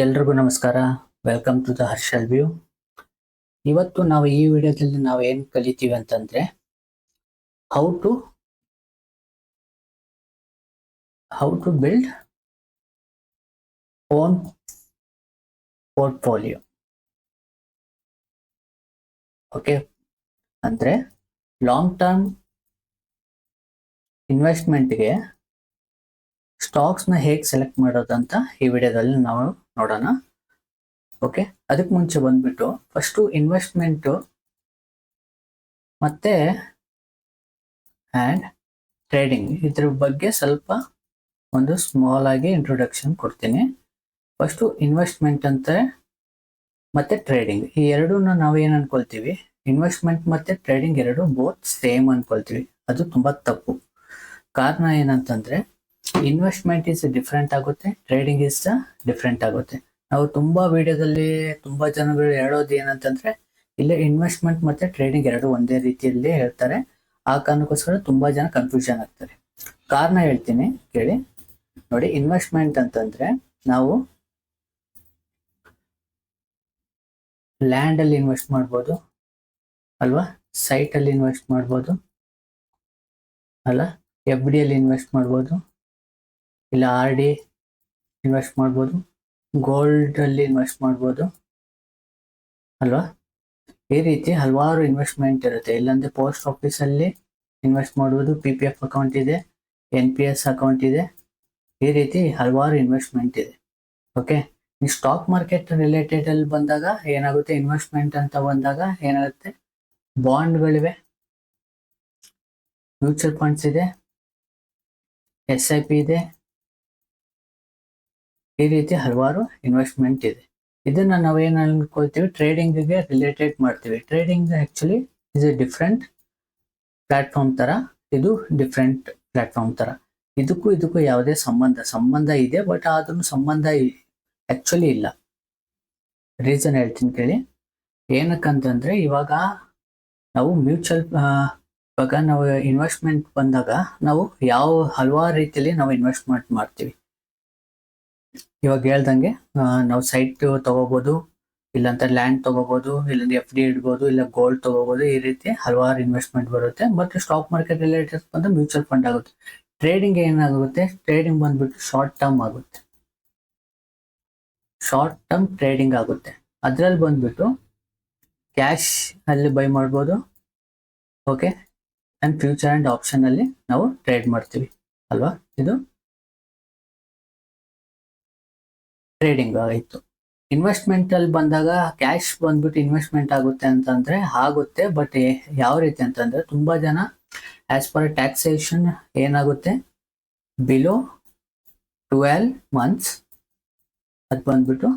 ಎಲ್ರಿಗೂ ನಮಸ್ಕಾರ. Welcome to the Harshal view. ಇವತ್ತು ನಾವು ಈ ವಿಡಿಯೋದಲ್ಲಿ ನಾವು ಏನ್ ಕಲಿತೀವಿ ಅಂತಂದ್ರೆ how to build own portfolio. Okay, ಅಂದ್ರೆ ಲಾಂಗ್ ಟರ್ಮ್ ಇನ್ವೆಸ್ಟ್ಮೆಂಟ್ಗೆ ಸ್ಟಾಕ್ಸ್ನ ಹೇಗೆ ಸೆಲೆಕ್ಟ್ ಮಾಡೋದಂತ ಈ ವಿಡಿಯೋದಲ್ಲಿ ನಾವು ನೋಡೋಣ. ಓಕೆ, ಅದಕ್ಕೆ ಮುಂಚೆ ಬಂದ್ಬಿಟ್ಟು ಫಸ್ಟು ಇನ್ವೆಸ್ಟ್ಮೆಂಟು ಮತ್ತೆ ಆ್ಯಂಡ್ ಟ್ರೇಡಿಂಗ್ ಇದ್ರ ಬಗ್ಗೆ ಸ್ವಲ್ಪ ಒಂದು ಸ್ಮಾಲ್ ಆಗಿ ಇಂಟ್ರೊಡಕ್ಷನ್ ಕೊಡ್ತೀನಿ. ಫಸ್ಟು ಇನ್ವೆಸ್ಟ್ಮೆಂಟ್ ಅಂತ ಮತ್ತೆ ಟ್ರೇಡಿಂಗ್, ಈ ಎರಡೂನ ನಾವು ಏನು ಅನ್ಕೊಳ್ತೀವಿ, ಇನ್ವೆಸ್ಟ್ಮೆಂಟ್ ಮತ್ತೆ ಟ್ರೇಡಿಂಗ್ ಎರಡು ಬೋತ್ ಸೇಮ್ ಅನ್ಕೊಳ್ತೀವಿ. ಅದು ತುಂಬಾ ತಪ್ಪು. ಕಾರಣ ಏನಂತಂದ್ರೆ ಇನ್ವೆಸ್ಟ್ಮೆಂಟ್ ಇಸ್ ಡಿಫ್ರೆಂಟ್ ಆಗುತ್ತೆ, ಟ್ರೇಡಿಂಗ್ ಇಸ್ ಡಿಫ್ರೆಂಟ್ ಆಗುತ್ತೆ. ನಾವು ತುಂಬಾ ವಿಡಿಯೋದಲ್ಲಿ ತುಂಬಾ ಜನಗಳು ಹೇಳೋದು ಏನಂತಂದ್ರೆ ಇಲ್ಲೇ ಇನ್ವೆಸ್ಟ್ಮೆಂಟ್ ಮತ್ತೆ ಟ್ರೇಡಿಂಗ್ ಎರಡು ಒಂದೇ ರೀತಿಯಲ್ಲಿ ಹೇಳ್ತಾರೆ. ಆ ಕಾರಣಕ್ಕೋಸ್ಕರ ತುಂಬಾ ಜನ ಕನ್ಫ್ಯೂಷನ್ ಆಗ್ತಾರೆ. ಕಾರಣ ಹೇಳ್ತೀನಿ ಕೇಳಿ. ನೋಡಿ, ಇನ್ವೆಸ್ಟ್ಮೆಂಟ್ ಅಂತಂದ್ರೆ ನಾವು ಲ್ಯಾಂಡ್ ಅಲ್ಲಿ ಇನ್ವೆಸ್ಟ್ ಮಾಡ್ಬೋದು ಅಲ್ವಾ, ಸೈಟ್ ಅಲ್ಲಿ ಇನ್ವೆಸ್ಟ್ ಮಾಡ್ಬೋದು ಅಲ್ಲ, ಎಫ್ ಡಿ ಅಲ್ಲಿ ಇನ್ವೆಸ್ಟ್ ಮಾಡ್ಬೋದು, ಇಲ್ಲ ಆರ್ ಡಿ ಇನ್ವೆಸ್ಟ್ ಮಾಡ್ಬೋದು, ಗೋಲ್ಡ್ ಅಲ್ಲಿ ಇನ್ವೆಸ್ಟ್ ಮಾಡ್ಬೋದು ಅಲ್ವಾ. ಈ ರೀತಿ ಹಲವಾರು ಇನ್ವೆಸ್ಟ್ಮೆಂಟ್ ಇರುತ್ತೆ. ಇಲ್ಲಾಂದ್ರೆ ಪೋಸ್ಟ್ ಆಫೀಸ್ ಅಲ್ಲಿ ಇನ್ವೆಸ್ಟ್ ಮಾಡ್ಬೋದು, ಪಿ ಪಿ ಎಫ್ ಅಕೌಂಟ್ ಇದೆ, ಎನ್ ಪಿ ಎಸ್ ಅಕೌಂಟ್ ಇದೆ. ಈ ರೀತಿ ಹಲವಾರು ಇನ್ವೆಸ್ಟ್ಮೆಂಟ್ ಇದೆ. ಓಕೆ, ಈ ಸ್ಟಾಕ್ ಮಾರ್ಕೆಟ್ ರಿಲೇಟೆಡ್ ಅಲ್ಲಿ ಬಂದಾಗ ಏನಾಗುತ್ತೆ, ಇನ್ವೆಸ್ಟ್ಮೆಂಟ್ ಅಂತ ಬಂದಾಗ ಏನಾಗುತ್ತೆ, ಬಾಂಡ್ಗಳಿವೆ, ಮ್ಯೂಚುವಲ್ ಫಂಡ್ಸ್ ಇದೆ, ಎಸ್ ಐ ಪಿ ಇದೆ. ಈ ರೀತಿ ಹಲವಾರು ಇನ್ವೆಸ್ಟ್ಮೆಂಟ್ ಇದೆ. ಇದನ್ನ ನಾವೇನು ಅನ್ಕೊಳ್ತೀವಿ, ಟ್ರೇಡಿಂಗ್ಗೆ ರಿಲೇಟೆಡ್ ಮಾಡ್ತೀವಿ. Trading actually is A different platform ತರ, ಇದು ಡಿಫ್ರೆಂಟ್ ಪ್ಲಾಟ್ಫಾರ್ಮ್ ತರ. ಇದಕ್ಕೂ ಯಾವುದೇ ಸಂಬಂಧ ಇದೆ, ಬಟ್ ಆದ್ರೂ ಸಂಬಂಧ ಆಕ್ಚುಲಿ ಇಲ್ಲ. ರೀಸನ್ ಹೇಳ್ತೀನಿ ಕೇಳಿ. ಏನಕ್ಕಂತಂದ್ರೆ ಇವಾಗ ನಾವು ಇವಾಗ ನಾವು ಇನ್ವೆಸ್ಟ್ಮೆಂಟ್ ಬಂದಾಗ ನಾವು ಹಲವಾರು ರೀತಿಯಲ್ಲಿ ನಾವು ಇನ್ವೆಸ್ಟ್ಮೆಂಟ್ ಮಾಡ್ತೀವಿ. ಇವಾಗ ಹೇಳ್ದಂಗೆ ನಾವು ಸೈಟ್ ತಗೋಬಹುದು, ಇಲ್ಲಂತ ಲ್ಯಾಂಡ್ ತಗೋಬಹುದು, ಇಲ್ಲಾಂದ್ರೆ ಎಫ್ ಡಿ ಇಡ್ಬೋದು, ಇಲ್ಲ ಗೋಲ್ಡ್ ತಗೋಬಹುದು. ಈ ರೀತಿ ಹಲವಾರು ಇನ್ವೆಸ್ಟ್ಮೆಂಟ್ ಬರುತ್ತೆ. ಮತ್ತೆ ಸ್ಟಾಕ್ ಮಾರ್ಕೆಟ್ ರಿಲೇಟೆಡ್ ಬಂದು ಮ್ಯೂಚುವಲ್ ಫಂಡ್ ಆಗುತ್ತೆ. ಟ್ರೇಡಿಂಗ್ ಏನಾಗುತ್ತೆ, ಟ್ರೇಡಿಂಗ್ ಬಂದ್ಬಿಟ್ಟು ಶಾರ್ಟ್ ಟರ್ಮ್ ಆಗುತ್ತೆ, ಶಾರ್ಟ್ ಟರ್ಮ್ ಟ್ರೇಡಿಂಗ್ ಆಗುತ್ತೆ. ಅದ್ರಲ್ಲಿ ಬಂದ್ಬಿಟ್ಟು ಕ್ಯಾಶ್ ಅಲ್ಲಿ ಬೈ ಮಾಡ್ಬೋದು. Okay, and future and option ಅಲ್ಲಿ ನಾವು ಟ್ರೇಡ್ ಮಾಡ್ತೀವಿ ಅಲ್ವಾ. ಇದು ಟ್ರೇಡಿಂಗ್ ಆಯಿತು. ಇನ್ವೆಸ್ಟ್ಮೆಂಟ್ ಅಲ್ಲಿ ಬಂದಾಗ ಕ್ಯಾಶ್ ಬಂದ್ಬಿಟ್ಟು ಇನ್ವೆಸ್ಟ್ಮೆಂಟ್ ಆಗುತ್ತೆ ಅಂತಂದ್ರೆ ಆಗುತ್ತೆ, ಬಟ್ ಯಾವ ರೀತಿ ಅಂತಂದ್ರೆ ತುಂಬಾ ಜನ ಆಸ್ ಪರ್ ಟ್ಯಾಕ್ಸೇಷನ್ ಏನಾಗುತ್ತೆ, ಬಿಲೋ 12 months ಅದು ಬಂದ್ಬಿಟ್ಟು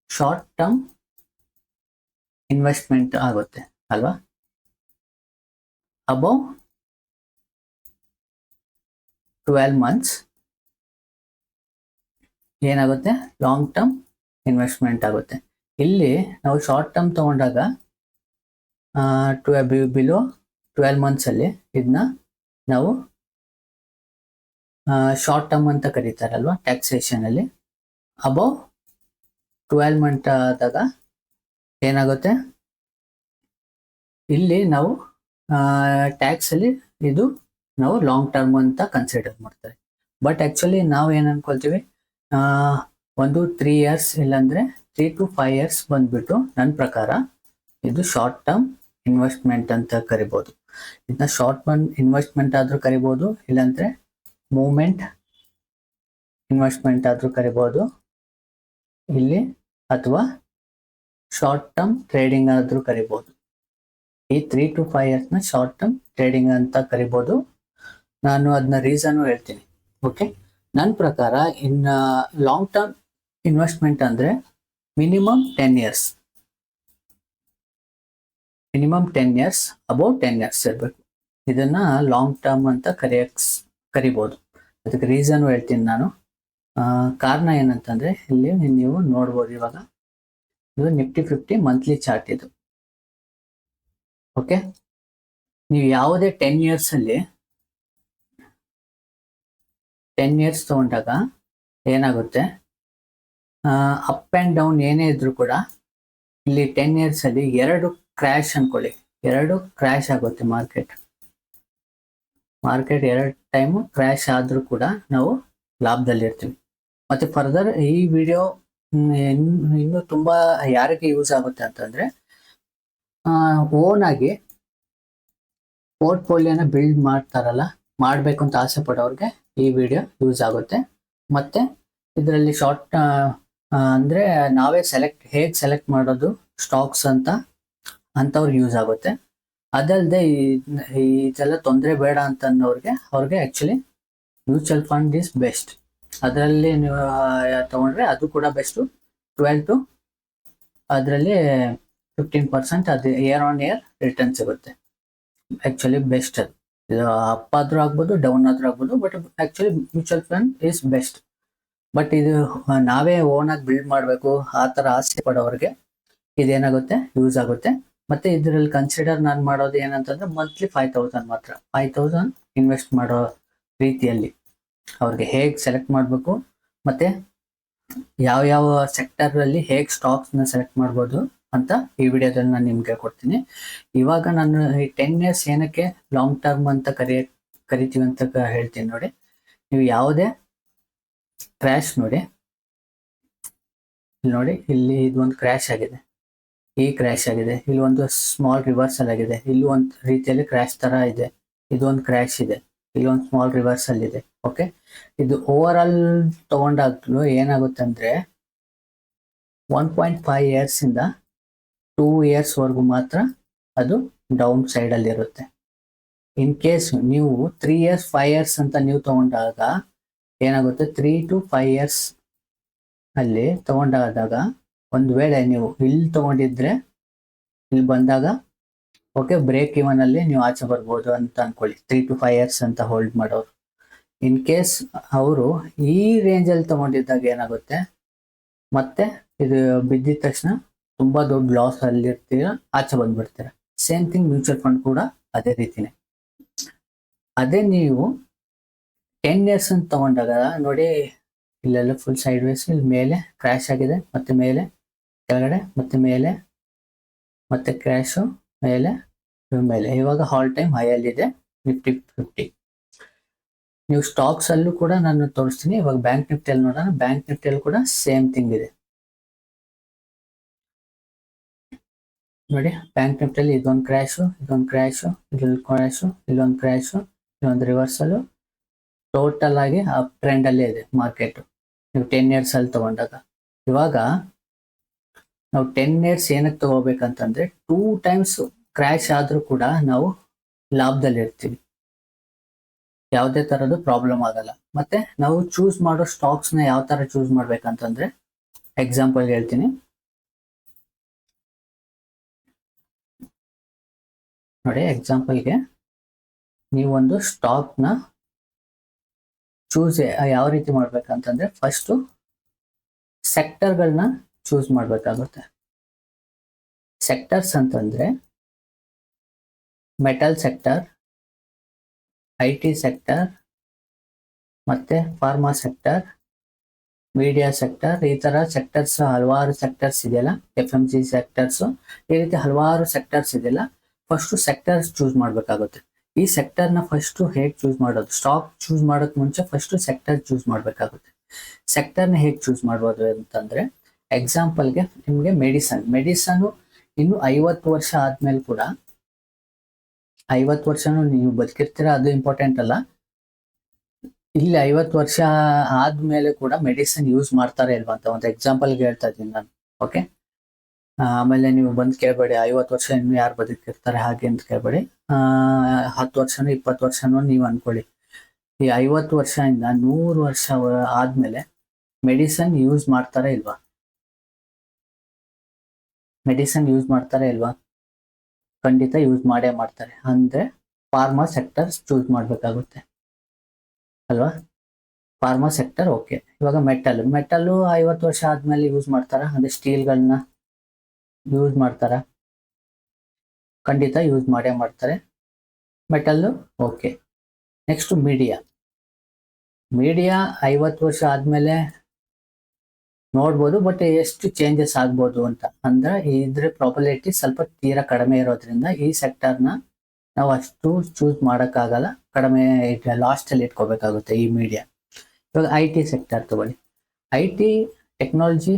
ಶಾರ್ಟ್ ಟರ್ಮ್ ಇನ್ವೆಸ್ಟ್ಮೆಂಟ್ ಆಗುತ್ತೆ ಅಲ್ವಾ. ಅಬೌವ್ 12 months ಏನಾಗುತ್ತೆ, ಲಾಂಗ್ ಟರ್ಮ್ ಇನ್ವೆಸ್ಟ್ಮೆಂಟ್ ಆಗುತ್ತೆ. ಇಲ್ಲಿ ನಾವು ಶಾರ್ಟ್ ಟರ್ಮ್ ತಗೊಂಡಾಗ ಬಿಲೋ 12 months ಅಲ್ಲಿ ಇದನ್ನ ನಾವು ಶಾರ್ಟ್ ಟರ್ಮ್ ಅಂತ ಕರೀತಾರಲ್ವಾ ಟ್ಯಾಕ್ಸೇಷನ್ ಅಲ್ಲಿ. ಅಬೌವ್ 12 months ಆದಾಗ ಏನಾಗುತ್ತೆ, ಇಲ್ಲಿ ನಾವು ಟ್ಯಾಕ್ಸ್ ಅಲ್ಲಿ ಇದು ನಾವು ಲಾಂಗ್ ಟರ್ಮ್ ಅಂತ ಕನ್ಸಿಡರ್ ಮಾಡ್ತಾರೆ. ಬಟ್ ಆಕ್ಚುಲಿ ನಾವು ಏನ್ ಅನ್ಕೊಳ್ತೀವಿ, ಒಂದು 3 years ಇಲ್ಲಾಂದ್ರೆ 3 to 5 years ಬಂದ್ಬಿಟ್ಟು ನನ್ನ ಪ್ರಕಾರ ಇದು ಶಾರ್ಟ್ ಟರ್ಮ್ ಇನ್ವೆಸ್ಟ್ಮೆಂಟ್ ಅಂತ ಕರಿಬಹುದು. ಇದನ್ನ ಶಾರ್ಟ್ ಟರ್ಮ್ ಇನ್ವೆಸ್ಟ್ಮೆಂಟ್ ಆದ್ರೂ ಕರಿಬಹುದು, ಇಲ್ಲಾಂದ್ರೆ ಮೂವ್ಮೆಂಟ್ ಇನ್ವೆಸ್ಟ್ಮೆಂಟ್ ಆದ್ರೂ ಕರಿಬಹುದು ಇಲ್ಲಿ, ಅಥವಾ ಶಾರ್ಟ್ ಟರ್ಮ್ ಟ್ರೇಡಿಂಗ್ ಆದ್ರೂ ಕರಿಬಹುದು. ಈ 3 to 5 years ನ ಶಾರ್ಟ್ ಟರ್ಮ್ ಟ್ರೇಡಿಂಗ್ ಅಂತ ಕರಿಬಹುದು. ನಾನು ಅದನ್ನ ರೀಸನ್ ಹೇಳ್ತೀನಿ. ಓಕೆ, ನನ್ನ ಪ್ರಕಾರ ಇನ್ ಲಾಂಗ್ ಟರ್ಮ್ ಇನ್ವೆಸ್ಟ್ಮೆಂಟ್ ಅಂದ್ರೆ ಮಿನಿಮಮ್ 10 years, ಅಬೌವ್ 10 years ಇರಬೇಕು. ಇದನ್ನ ಲಾಂಗ್ ಟರ್ಮ್ ಅಂತ ಕರಿಬಹುದು. ಅದಕ್ಕೆ ರೀಸನ್ ಹೇಳ್ತೀನಿ ನಾನು. ಕಾರಣ ಏನಂತಂದ್ರೆ ಇಲ್ಲಿ ನೀವು ನೋಡ್ಬೋದು, ಇವಾಗ ಇದು ನಿಫ್ಟಿ 50 ಮಂತ್ಲಿ ಚಾರ್ಟ್ ಇದು. ಓಕೆ, ನೀವು ಯಾವುದೇ 10 years ಅಲ್ಲಿ 10 years ತಗೊಂಡಾಗ ಏನಾಗುತ್ತೆ, ಅಪ್ ಆ್ಯಂಡ್ ಡೌನ್ ಏನೇ ಇದ್ರು ಕೂಡ ಇಲ್ಲಿ 10 years ಅಲ್ಲಿ ಎರಡು ಕ್ರ್ಯಾಶ್ ಅನ್ಕೊಳ್ಳಿ, ಎರಡು ಕ್ರ್ಯಾಶ್ ಆಗುತ್ತೆ ಮಾರ್ಕೆಟ್ ಎರಡು ಟೈಮು ಕ್ರ್ಯಾಶ್ ಆದ್ರೂ ಕೂಡ ನಾವು ಲಾಭದಲ್ಲಿರ್ತೀವಿ. ಮತ್ತೆ ಫರ್ದರ್ ಈ ವಿಡಿಯೋ ಇನ್ನು ತುಂಬಾ ಯಾರಿಗೆ ಯೂಸ್ ಆಗುತ್ತೆ ಅಂತಂದ್ರೆ ಓನ್ ಆಗಿ ಪೋರ್ಟ್ಫೋಲಿಯೋನ ಬಿಲ್ಡ್ ಮಾಡ್ತಾರಲ್ಲ, ಮಾಡ್ಬೇಕು ಅಂತ ಆಸೆ ಪಡೋರ್ಗೆ ಈ ವಿಡಿಯೋ ಯೂಸ್ ಆಗುತ್ತೆ. ಮತ್ತೆ ಇದರಲ್ಲಿ ಶಾರ್ಟ್ ಅಂದ್ರೆ ನಾವೇ ಹೇಗೆ ಸೆಲೆಕ್ಟ್ ಮಾಡೋದು ಸ್ಟಾಕ್ಸ್ ಅಂತವ್ರಿಗೆ ಯೂಸ್ ಆಗುತ್ತೆ. ಅದಲ್ಲದೆ ಇದೆಲ್ಲ ತೊಂದರೆ ಬೇಡ ಅಂತಂದವ್ರಿಗೆ ಅವ್ರಿಗೆ actually mutual fund is best. ಅದರಲ್ಲಿ ನೀವು ತಗೊಂಡ್ರೆ ಅದು ಕೂಡ ಬೆಸ್ಟ್. 12 to ಅದರಲ್ಲಿ 15% ಅದು ಇಯರ್ ಆನ್ ಇಯರ್ ರಿಟರ್ನ್ ಸಿಗುತ್ತೆ. ಆಕ್ಚುಲಿ ಬೆಸ್ಟ್ ಅದು. ಇದು ಅಪ್ ಆದ್ರೂ ಆಗ್ಬೋದು, ಡೌನ್ ಆದ್ರೂ ಆಗ್ಬೋದು, but actually mutual fund is best. But ಇದು ನಾವೇ ಓನ್ ಆಗಿ ಬಿಲ್ಡ್ ಮಾಡಬೇಕು ಆ ಥರ ಆಸೆ ಪಡೋರಿಗೆ ಇದೇನಾಗುತ್ತೆ ಯೂಸ್ ಆಗುತ್ತೆ. ಮತ್ತೆ ಇದರಲ್ಲಿ ಕನ್ಸಿಡರ್ ನಾನು ಮಾಡೋದು ಏನಂತಂದ್ರೆ ಮಂತ್ಲಿ 5,000 ಮಾತ್ರ. 5,000 ಇನ್ವೆಸ್ಟ್ ಮಾಡೋ ರೀತಿಯಲ್ಲಿ ಅವ್ರಿಗೆ ಹೇಗೆ ಸೆಲೆಕ್ಟ್ ಮಾಡಬೇಕು, ಮತ್ತೆ ಯಾವ ಸೆಕ್ಟರ್ ಅಲ್ಲಿ ಹೇಗೆ ಸ್ಟಾಕ್ಸ್ನ ಸೆಲೆಕ್ಟ್ ಮಾಡ್ಬೋದು ಅಂತ ಈ ವಿಡಿಯೋದಲ್ಲಿ ನಾನು ನಿಮ್ಗೆ ಕೊಡ್ತೀನಿ. ಇವಾಗ ನಾನು ಈ 10 years ಏನಕ್ಕೆ ಲಾಂಗ್ ಟರ್ಮ್ ಅಂತ ಕರಿತೀವಿ ಅಂತ ಹೇಳ್ತೀನಿ ನೋಡಿ. ನೀವು ಯಾವುದೇ ಕ್ರ್ಯಾಶ್ ನೋಡಿ, ಇಲ್ಲಿ ಇದೊಂದು ಕ್ರ್ಯಾಶ್ ಆಗಿದೆ, ಈ ಕ್ರ್ಯಾಶ್ ಆಗಿದೆ, ಇಲ್ಲಿ ಒಂದು ಸ್ಮಾಲ್ ರಿವರ್ಸಲ್ ಆಗಿದೆ, ಇಲ್ಲಿ ಒಂದು ರೀತಿಯಲ್ಲಿ ಕ್ರ್ಯಾಶ್ ತರ ಇದೆ, ಇದೊಂದು ಕ್ರ್ಯಾಶ್ ಇದೆ, ಇಲ್ಲಿ ಒಂದು ಸ್ಮಾಲ್ ರಿವರ್ಸಲ್ ಇದೆ. ಓಕೆ, ಇದು ಓವರ್ ಆಲ್ ತಗೊಂಡಾಗ್ಲೂ ಏನಾಗುತ್ತೆ ಅಂದ್ರೆ 1.5 years ಇಂದ 2 years ವರೆಗೂ ಮಾತ್ರ ಅದು ಡೌನ್ ಸೈಡ್ ಅಲ್ಲಿ ಇರುತ್ತೆ. ಇನ್ ಕೇಸ್ ನೀವು 3 years 5 years ಅಂತ ನೀವು ತಗೊಂಡಾಗ ಏನಾಗುತ್ತೆ, 3 to 5 years ಅಲ್ಲಿ ತಗೊಂಡಾದಾಗ ಒಂದು ವೇಳೆ ನೀವು ಇಲ್ಲಿ ತಗೊಂಡಿದ್ರೆ ಇಲ್ಲಿ ಬಂದಾಗ ಓಕೆ ಬ್ರೇಕ್ ಇವನ್ ಅಲ್ಲಿ ನೀವು ಆಚೆ ಬರ್ಬೋದು ಅಂತ ಅನ್ಕೊಳ್ಳಿ. 3 to 5 years ಅಂತ ಹೋಲ್ಡ್ ಮಾಡೋರು. ಇನ್ ಕೇಸ್ ಅವರು ಈ ರೇಂಜ್ ಅಲ್ಲಿ ತಗೊಂಡಿದ್ದಾಗ ಏನಾಗುತ್ತೆ, ಮತ್ತೆ ಇದು ಬಿದ್ದಿದ ತಕ್ಷಣ ತುಂಬಾ ದೊಡ್ಡ ಲಾಸ್ ಅಲ್ಲಿ ಇರ್ತೀರ, ಆಚೆ ಬಂದ್ಬಿಡ್ತೀರ. ಸೇಮ್ ಥಿಂಗ್ ಮ್ಯೂಚುವಲ್ ಫಂಡ್ ಕೂಡ ಅದೇ ರೀತಿನೇ. ಅದೇ ನೀವು 10 years ಅಂತ ತಗೊಂಡಾಗ ನೋಡಿ, ಇಲ್ಲೆಲ್ಲ ಫುಲ್ ಸೈಡ್ ವೇಸ್, ಇಲ್ಲಿ ಮೇಲೆ ಕ್ರ್ಯಾಶ್ ಆಗಿದೆ, ಮತ್ತೆ ಮೇಲೆ ಕೆಳಗಡೆ, ಮತ್ತೆ ಮೇಲೆ, ಮತ್ತೆ ಕ್ರ್ಯಾಶು ಮೇಲೆ ಮೇಲೆ. ಇವಾಗ ಆಲ್ ಟೈಮ್ ಹೈ ಅಲ್ಲಿ ಇದೆ ನಿಫ್ಟಿ 50. ನೀವು ಸ್ಟಾಕ್ಸ್ ಅಲ್ಲೂ ಕೂಡ ನಾನು ತೋರಿಸ್ತೀನಿ. ಇವಾಗ ಬ್ಯಾಂಕ್ ನಿಫ್ಟಿಯಲ್ಲಿ ನೋಡೋಣ. ಬ್ಯಾಂಕ್ ನಿಫ್ಟಿಯಲ್ಲಿ ಕೂಡ ಸೇಮ್ ಥಿಂಗ್ ಇದೆ ನೋಡಿ. ಬ್ಯಾಂಕ್ ನಿಫ್ಟಿಯಲ್ಲಿ ಇದೊಂದು ಕ್ರ್ಯಾಶು, ಇದೊಂದು ಕ್ರ್ಯಾಶು, ಇಲ್ಲೊಂದು ಕ್ರ್ಯಾಶು, ಇಲ್ಲೊಂದು ಕ್ರ್ಯಾಶು, ಇಲ್ಲೊಂದು ರಿವರ್ಸಲು. ಟೋಟಲ್ ಆಗಿ ಅಪ್ ಟ್ರೆಂಡ್ ಅಲ್ಲೇ ಇದೆ ಮಾರ್ಕೆಟ್ ನೀವು 10 years ಅಲ್ಲಿ ತಗೊಂಡಾಗ. ಇವಾಗ ನಾವು 10 years ಏನಕ್ಕೆ ತಗೋಬೇಕಂತಂದ್ರೆ 2 times ಕ್ರ್ಯಾಶ್ ಆದ್ರೂ ಕೂಡ ನಾವು ಲಾಭದಲ್ಲಿ ಇರ್ತೀವಿ, ಯಾವುದೇ ತರದ್ದು ಪ್ರಾಬ್ಲಮ್ ಆಗಲ್ಲ. ಮತ್ತೆ ನಾವು ಚೂಸ್ ಮಾಡೋ ಸ್ಟಾಕ್ಸ್ ನ ಯಾವ ತರ ಚೂಸ್ ಮಾಡ್ಬೇಕಂತಂದ್ರೆ, ಎಕ್ಸಾಂಪಲ್ ಹೇಳ್ತೀನಿ ನೋಡಿ. ಎಕ್ಸಾಂಪಲ್ಗೆ ನೀವೊಂದು ಸ್ಟಾಕ್ ನ ಚೂಸ್ ಯಾವ ರೀತಿ ಮಾಡ್ಬೇಕಂತಂದ್ರೆ, ಫಸ್ಟ್ ಸೆಕ್ಟರ್ಗಳನ್ನ ಚೂಸ್ ಮಾಡ್ಬೇಕಾಗುತ್ತೆ. ಸೆಕ್ಟರ್ಸ್ ಅಂತಂದ್ರೆ ಮೆಟಲ್ ಸೆಕ್ಟರ್, IT ಸೆಕ್ಟರ್, ಮತ್ತೆ ಫಾರ್ಮಾ ಸೆಕ್ಟರ್, ಮೀಡಿಯಾ ಸೆಕ್ಟರ್, ಈ ತರ ಸೆಕ್ಟರ್ಸ್ ಹಲವಾರು ಸೆಕ್ಟರ್ಸ್ ಇದೆಯಲ್ಲ, FMG ಸೆಕ್ಟರ್ಸ್, ಈ ರೀತಿ ಹಲವಾರು ಸೆಕ್ಟರ್ಸ್ ಇದೆಯಲ್ಲ. ಫಸ್ಟ್ ಸೆಕ್ಟರ್ಸ್ ಚೂಸ್ ಮಾಡ್ಬೇಕಾಗುತ್ತೆ. ಈ ಸೆಕ್ಟರ್ ನ ಫಸ್ಟ್ ಹೇಗೆ ಚೂಸ್ ಮಾಡೋದು, ಸ್ಟಾಕ್ ಚೂಸ್ ಮಾಡೋಕ್ ಮುಂಚೆ ಫಸ್ಟ್ ಸೆಕ್ಟರ್ ಚೂಸ್ ಮಾಡ್ಬೇಕಾಗುತ್ತೆ. ಸೆಕ್ಟರ್ ನ ಹೇಗೆ ಚೂಸ್ ಮಾಡ್ಬೋದು ಅಂತಂದ್ರೆ, ಎಕ್ಸಾಂಪಲ್ಗೆ ನಿಮ್ಗೆ ಮೆಡಿಸನ್ ಇನ್ನು 50 ವರ್ಷ ಆದ್ಮೇಲೆ ಕೂಡ, 50 ವರ್ಷನೂ ನೀವು ಬದುಕಿರ್ತೀರ, ಅದು ಇಂಪಾರ್ಟೆಂಟ್ ಅಲ್ಲ. ಇಲ್ಲಿ 50 ವರ್ಷ ಆದ್ಮೇಲೆ ಕೂಡ ಮೆಡಿಸಿನ್ ಯೂಸ್ ಮಾಡ್ತಾರೆ ಇಲ್ವಾ ಅಂತ ಒಂದು ಎಕ್ಸಾಂಪಲ್ಗೆ ಹೇಳ್ತಾ ಇದ್ದೀನಿ ನಾನು. ಓಕೆ, ಆಮೇಲೆ ನೀವು ಬಂದು ಕೇಳಬೇಡಿ 50 ವರ್ಷ ಇನ್ನು ಯಾರು ಬದುಕಿರ್ತಾರೆ ಹಾಗೆ ಅಂತ ಕೇಳಬೇಡಿ. 10 ವರ್ಷನೋ 20 ವರ್ಷನೋ ನೀವು ಅನ್ಕೊಳ್ಳಿ. ಈ 50 ವರ್ಷದಿಂದ 100 ವರ್ಷ ಆದ್ಮೇಲೆ ಮೆಡಿಸಿನ್ ಯೂಸ್ ಮಾಡ್ತಾರೆ ಇಲ್ವಾ? ಮೆಡಿಸಿನ್ ಯೂಸ್ ಮಾಡ್ತಾರೆ ಇಲ್ವಾ? ಖಂಡಿತ ಯೂಸ್ ಮಾಡೇ ಮಾಡ್ತಾರೆ. ಅಂದ್ರೆ ಫಾರ್ಮಾ ಸೆಕ್ಟರ್ ಚೂಸ್ ಮಾಡ್ಬೇಕಾಗುತ್ತೆ ಅಲ್ವಾ? Pharma sector okay. ಇವಾಗ ಮೆಟಲ್ 50 ವರ್ಷ ಆದ್ಮೇಲೆ ಯೂಸ್ ಮಾಡ್ತಾರ, ಅಂದ್ರೆ ಸ್ಟೀಲ್ಗಳನ್ನ ಯೂಸ್ ಮಾಡ್ತಾರ? ಖಂಡಿತ ಯೂಸ್ ಮಾಡೇ ಮಾಡ್ತಾರೆ. Metal okay. ನೆಕ್ಸ್ಟ್ ಮೀಡಿಯಾ 50 ವರ್ಷ ಆದ್ಮೇಲೆ ನೋಡ್ಬೋದು, ಬಟ್ ಎಷ್ಟು ಚೇಂಜಸ್ ಆಗ್ಬೋದು ಅಂತ ಅಂದ್ರೆ ಇದ್ರ ಪ್ರಾಬಬಿಲಿಟಿ ಸ್ವಲ್ಪ ತೀರಾ ಕಡಿಮೆ ಇರೋದ್ರಿಂದ ಈ ಸೆಕ್ಟರ್ನ ನಾವು ಅಷ್ಟು ಚೂಸ್ ಮಾಡೋಕ್ಕಾಗಲ್ಲ, ಕಡಿಮೆ ಲಾಸ್ಟಲ್ಲಿ ಇಟ್ಕೋಬೇಕಾಗುತ್ತೆ ಈ ಮೀಡಿಯಾ. ಇವಾಗ ಐ ಟಿ ಸೆಕ್ಟರ್ ತಗೊಳ್ಳಿ. ಐ ಟಿ ಟೆಕ್ನಾಲಜಿ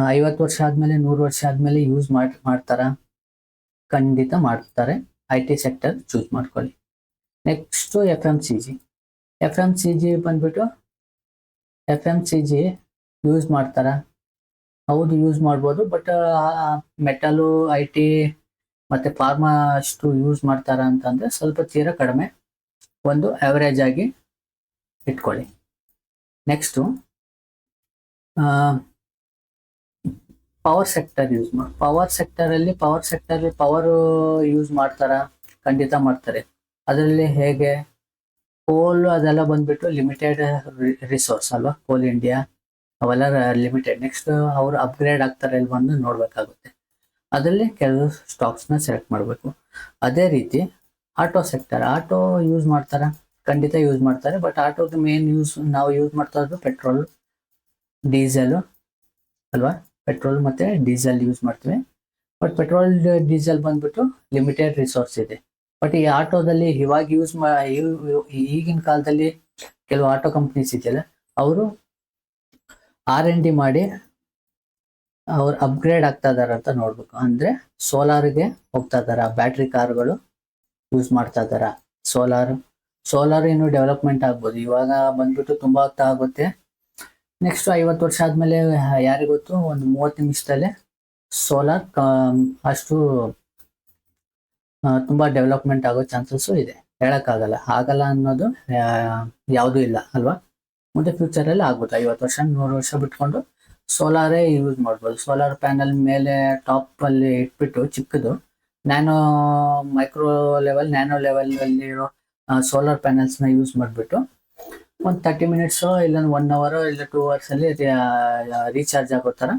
50 ವರ್ಷ ಆದಮೇಲೆ 100 ವರ್ಷ ಆದಮೇಲೆ ಯೂಸ್ ಮಾಡ್ತಾರ? ಖಂಡಿತ ಮಾಡ್ತಾರೆ. ಐ ಟಿ ಸೆಕ್ಟರ್ ಚೂಸ್ ಮಾಡ್ಕೊಳ್ಳಿ. Next F M C G. F M C G ಬಂದ್ಬಿಟ್ಟು F M C G use ಮಾಡ್ತಾರ? ಹೌದು, ಯೂಸ್ ಮಾಡ್ಬೋದು, ಬಟ್ ಮೆಟಲು, ಐ ಟಿ ಮತ್ತು ಫಾರ್ಮಾ ಅಷ್ಟು ಯೂಸ್ ಮಾಡ್ತಾರ ಅಂತಂದರೆ ಸ್ವಲ್ಪ ತೀರಾ ಕಡಿಮೆ, ಒಂದು ಆ್ಯಾವ್ರೇಜ್ ಆಗಿ ಇಟ್ಕೊಳ್ಳಿ. ನೆಕ್ಸ್ಟು ಪವರ್ ಸೆಕ್ಟರ್ ಯೂಸ್ ಮಾಡಿ. ಪವರ್ ಸೆಕ್ಟರಲ್ಲಿ ಪವರ್ ಯೂಸ್ ಮಾಡ್ತಾರ? ಖಂಡಿತ ಮಾಡ್ತಾರೆ. ಅದರಲ್ಲಿ ಹೇಗೆ? ಕೋಲ್ ಅದೆಲ್ಲ ಬಂದ್ಬಿಟ್ಟು ಲಿಮಿಟೆಡ್ ರಿಸೋರ್ಸ್ ಅಲ್ವಾ, ಕೋಲ್ ಇಂಡಿಯಾ ಅವೆಲ್ಲ ಲಿಮಿಟೆಡ್. ನೆಕ್ಸ್ಟ್ ಅವರು ಅಪ್ಗ್ರೇಡ್ ಆಗ್ತಾರೆ ಇಲ್ಲಿ ಬಂದು ನೋಡಬೇಕಾಗುತ್ತೆ. ಅದರಲ್ಲಿ ಕೆಲವು ಸ್ಟಾಕ್ಸ್ನ ಸೆಲೆಕ್ಟ್ ಮಾಡಬೇಕು. ಅದೇ ರೀತಿ ಆಟೋ ಸೆಕ್ಟರ್. ಆಟೋ ಯೂಸ್ ಮಾಡ್ತಾರ? ಖಂಡಿತ ಯೂಸ್ ಮಾಡ್ತಾರೆ, ಬಟ್ ಆಟೋದು ಮೇನ್ ನಾವು ಯೂಸ್ ಮಾಡ್ತಾ ಇರೋದು ಪೆಟ್ರೋಲ್, ಡೀಸೆಲು ಅಲ್ವಾ. ಪೆಟ್ರೋಲ್ ಮತ್ತು ಡೀಸೆಲ್ ಯೂಸ್ ಮಾಡ್ತೀವಿ, ಬಟ್ ಪೆಟ್ರೋಲ್ ಡೀಸೆಲ್ ಬಂದ್ಬಿಟ್ಟು ಲಿಮಿಟೆಡ್ ರಿಸೋರ್ಸ್ ಇದೆ. ಬಟ್ ಈ ಆಟೋದಲ್ಲಿ ಇವಾಗ ಈಗಿನ ಕಾಲದಲ್ಲಿ ಕೆಲವು ಆಟೋ ಕಂಪ್ನೀಸ್ ಇದೆಯಲ್ಲ, ಅವರು R&D ಮಾಡಿ ಅವ್ರು ಅಪ್ಗ್ರೇಡ್ ಆಗ್ತಾ ಇದಾರೆ ಅಂತ ನೋಡ್ಬೇಕು. ಅಂದರೆ ಸೋಲಾರ್ಗೆ ಹೋಗ್ತಾ ಇದಾರ, ಬ್ಯಾಟ್ರಿ ಕಾರ್ಗಳು ಯೂಸ್ ಮಾಡ್ತಾ ಇದಾರ. ಸೋಲಾರ್ ಇನ್ನೂ ಡೆವಲಪ್ಮೆಂಟ್ ಆಗ್ಬೋದು, ಇವಾಗ ಬಂದ್ಬಿಟ್ಟು ತುಂಬ ಆಗ್ತಾ ಆಗುತ್ತೆ. ನೆಕ್ಸ್ಟ್ 50 ವರ್ಷ ಆದಮೇಲೆ ಯಾರಿಗೊತ್ತು, ಒಂದು 30 ನಿಮಿಷದಲ್ಲೇ ಸೋಲಾರ್ ಅಷ್ಟು ತುಂಬ ಡೆವಲಪ್ಮೆಂಟ್ ಆಗೋ ಚಾನ್ಸಸ್ಸು ಇದೆ. ಹೇಳೋಕ್ಕಾಗಲ್ಲ, ಆಗಲ್ಲ ಅನ್ನೋದು ಯಾವುದೂ ಇಲ್ಲ ಅಲ್ವಾ. ಮುಂದೆ ಫ್ಯೂಚರಲ್ಲಿ ಆಗ್ಬೋದು, 50 ವರ್ಷ 100 ವರ್ಷ ಬಿಟ್ಕೊಂಡು ಸೋಲಾರೇ ಯೂಸ್ ಮಾಡ್ಬೋದು. ಸೋಲಾರ್ ಪ್ಯಾನಲ್ ಮೇಲೆ ಟಾಪಲ್ಲಿ ಇಟ್ಬಿಟ್ಟು ಚಿಕ್ಕದು ನ್ಯಾನೋ ಲೆವೆಲಲ್ಲಿರೋ ಸೋಲಾರ್ ಪ್ಯಾನಲ್ಸ್ನ ಯೂಸ್ ಮಾಡಿಬಿಟ್ಟು ಒಂದು 30 ಮಿನಿಟ್ಸು ಇಲ್ಲ 1 ಅವರ್ ಇಲ್ಲ 2 ಅವರ್ಸಲ್ಲಿ ರೀಚಾರ್ಜ್ ಆಗೋ ಥರ,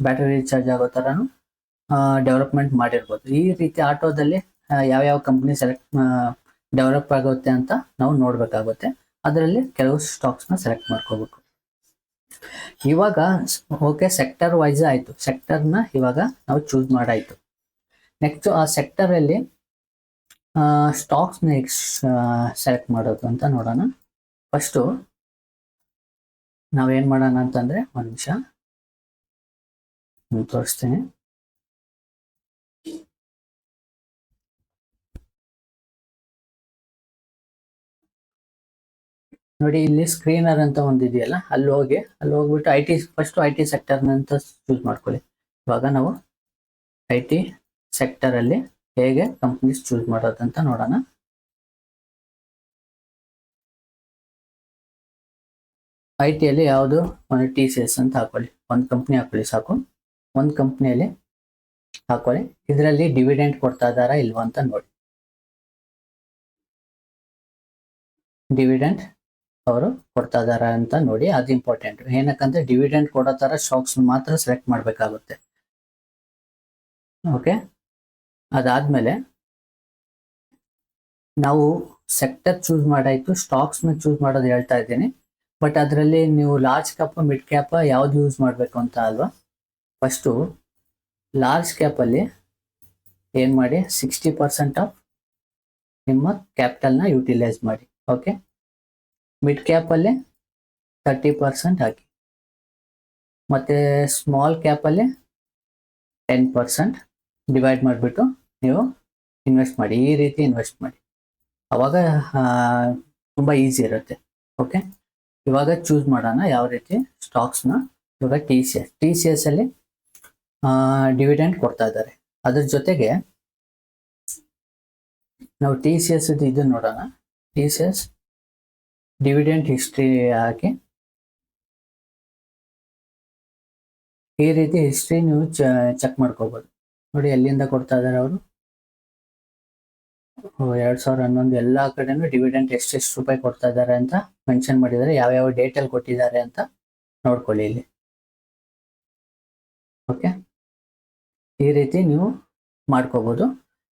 ಬ್ಯಾಟ್ರಿ ರೀಚಾರ್ಜ್ ಆಗೋ ಥರನೂ ಡೆವಲಪ್ಮೆಂಟ್ ಮಾಡಿರ್ಬೋದು. ಈ ರೀತಿ ಆಟೋದಲ್ಲಿ ಯಾವ್ಯಾವ ಕಂಪ್ನಿ ಡೆವಲಪ್ ಆಗುತ್ತೆ ಅಂತ ನಾವು ನೋಡಬೇಕಾಗುತ್ತೆ. ಅದರಲ್ಲಿ ಕೆಲವು ಸ್ಟಾಕ್ಸ್ನ ಸೆಲೆಕ್ಟ್ ಮಾಡ್ಕೋಬೇಕು. ಇವಾಗ ಓಕೆ, ಸೆಕ್ಟರ್ ವೈಸ್ ಆಯಿತು. ಸೆಕ್ಟರ್ನ ಇವಾಗ ನಾವು ಚೂಸ್ ಮಾಡಾಯಿತು. ನೆಕ್ಸ್ಟ್ ಆ ಸೆಕ್ಟರಲ್ಲಿ ಸ್ಟಾಕ್ಸ್ನ ಸೆಲೆಕ್ಟ್ ಮಾಡೋದು ಅಂತ ನೋಡೋಣ. ಫಸ್ಟು ನಾವೇನು ಮಾಡೋಣ ಅಂತಂದರೆ, ಒಂದು ನಿಮಿಷ ತೋರಿಸ್ತೀನಿ. ನೋಡಿ, ಇಲ್ಲಿ ಸ್ಕ್ರೀನರ್ ಅಂತ ಒಂದಿದೆಯಲ್ಲ, ಅಲ್ಲಿ ಹೋಗ್ಬಿಟ್ಟು ಫಸ್ಟು ಐ ಟಿ ಸೆಕ್ಟರ್ನಂತ ಚೂಸ್ ಮಾಡ್ಕೊಳ್ಳಿ. ಇವಾಗ ನಾವು ಐ ಟಿ ಸೆಕ್ಟರಲ್ಲಿ ಹೇಗೆ ಕಂಪ್ನೀಸ್ ಚೂಸ್ ಮಾಡೋದಂತ ನೋಡೋಣ. ಐ ಟಿಯಲ್ಲಿ ಯಾವುದು, ಒಂದು TCS ಅಂತ ಹಾಕೊಳ್ಳಿ. ಒಂದು ಕಂಪ್ನಿ ಹಾಕೊಳ್ಳಿ ಸಾಕು. ಒಂದು ಕಂಪ್ನಿಯಲ್ಲಿ ಹಾಕೊಳ್ಳಿ. ಇದರಲ್ಲಿ ಡಿವಿಡೆಂಟ್ ಕೊಡ್ತಾ ಇದ್ದಾರಾ ಇಲ್ವಾ ಅಂತ ನೋಡಿ. ಡಿವಿಡೆಂಟ್ ಅವರು ಕೊಡ್ತಾ ಇದಾರ ಅಂತ ನೋಡಿ, ಅದು ಇಂಪಾರ್ಟೆಂಟ್. ಏನಕ್ಕಂದ್ರೆ ಡಿವಿಡೆಂಟ್ ಕೊಡೋ ಥರ ಸ್ಟಾಕ್ಸ್ ಮಾತ್ರ ಸೆಲೆಕ್ಟ್ ಮಾಡಬೇಕಾಗುತ್ತೆ. ಓಕೆ, ಅದಾದಮೇಲೆ ನಾವು ಸೆಕ್ಟರ್ ಚೂಸ್ ಮಾಡಾಯಿತು, ಸ್ಟಾಕ್ಸ್ನ ಚೂಸ್ ಮಾಡೋದು ಹೇಳ್ತಾ ಇದ್ದೀನಿ. ಬಟ್ ಅದರಲ್ಲಿ ನೀವು ಲಾರ್ಜ್ ಕ್ಯಾಪ್, ಮಿಡ್ ಕ್ಯಾಪ್ ಯಾವ್ದು ಯೂಸ್ ಮಾಡಬೇಕು ಅಂತ ಅಲ್ವಾ. ಫಸ್ಟು ಲಾರ್ಜ್ ಕ್ಯಾಪಲ್ಲಿ ಏನು ಮಾಡಿ, 60% ಆಫ್ ನಿಮ್ಮ ಕ್ಯಾಪಿಟಲ್ನ ಯೂಟಿಲೈಸ್ ಮಾಡಿ. ಓಕೆ, ಮಿಡ್ ಕ್ಯಾಪಲ್ಲಿ 30% ಹಾಕಿ, ಮತ್ತು ಸ್ಮಾಲ್ ಕ್ಯಾಪಲ್ಲಿ 10% ಡಿವೈಡ್ ಮಾಡಿಬಿಟ್ಟು ನೀವು ಇನ್ವೆಸ್ಟ್ ಮಾಡಿ. ಈ ರೀತಿ ಇನ್ವೆಸ್ಟ್ ಮಾಡಿ, ಆವಾಗ ತುಂಬ ಈಸಿ ಇರುತ್ತೆ. ಓಕೆ, ಇವಾಗ ಚೂಸ್ ಮಾಡೋಣ ಯಾವ ರೀತಿ ಸ್ಟಾಕ್ಸ್ನ. ಇವಾಗ TCS ಅಲ್ಲಿ ಡಿವಿಡೆಂಟ್ ಕೊಡ್ತಾ ಇದ್ದಾರೆ. ಅದ್ರ ಜೊತೆಗೆ ನಾವು TCS ಇದು ನೋಡೋಣ. TCS ಡಿವಿಡೆಂಟ್ ಹಿಸ್ಟ್ರಿ ಹಾಕಿ, ಈ ರೀತಿ ಹಿಸ್ಟ್ರಿ ನೀವು ಚೆಕ್ ಮಾಡ್ಕೋಬೋದು. ನೋಡಿ, ಎಲ್ಲಿಂದ ಕೊಡ್ತಾ ಇದ್ದಾರೆ ಅವರು. 2011 ಎಲ್ಲ ಕಡೆನೂ ಡಿವಿಡೆಂಟ್ ಎಷ್ಟೆಷ್ಟು ರೂಪಾಯಿ ಕೊಡ್ತಾ ಇದ್ದಾರೆ ಅಂತ ಮೆನ್ಷನ್ ಮಾಡಿದ್ದಾರೆ. ಯಾವ್ಯಾವ ಡೇಟಲ್ಲಿ ಕೊಟ್ಟಿದ್ದಾರೆ ಅಂತ ನೋಡ್ಕೊಳ್ಳಿ ಇಲ್ಲಿ. ಓಕೆ, ಈ ರೀತಿ ನೀವು ಮಾಡ್ಕೋಬೋದು.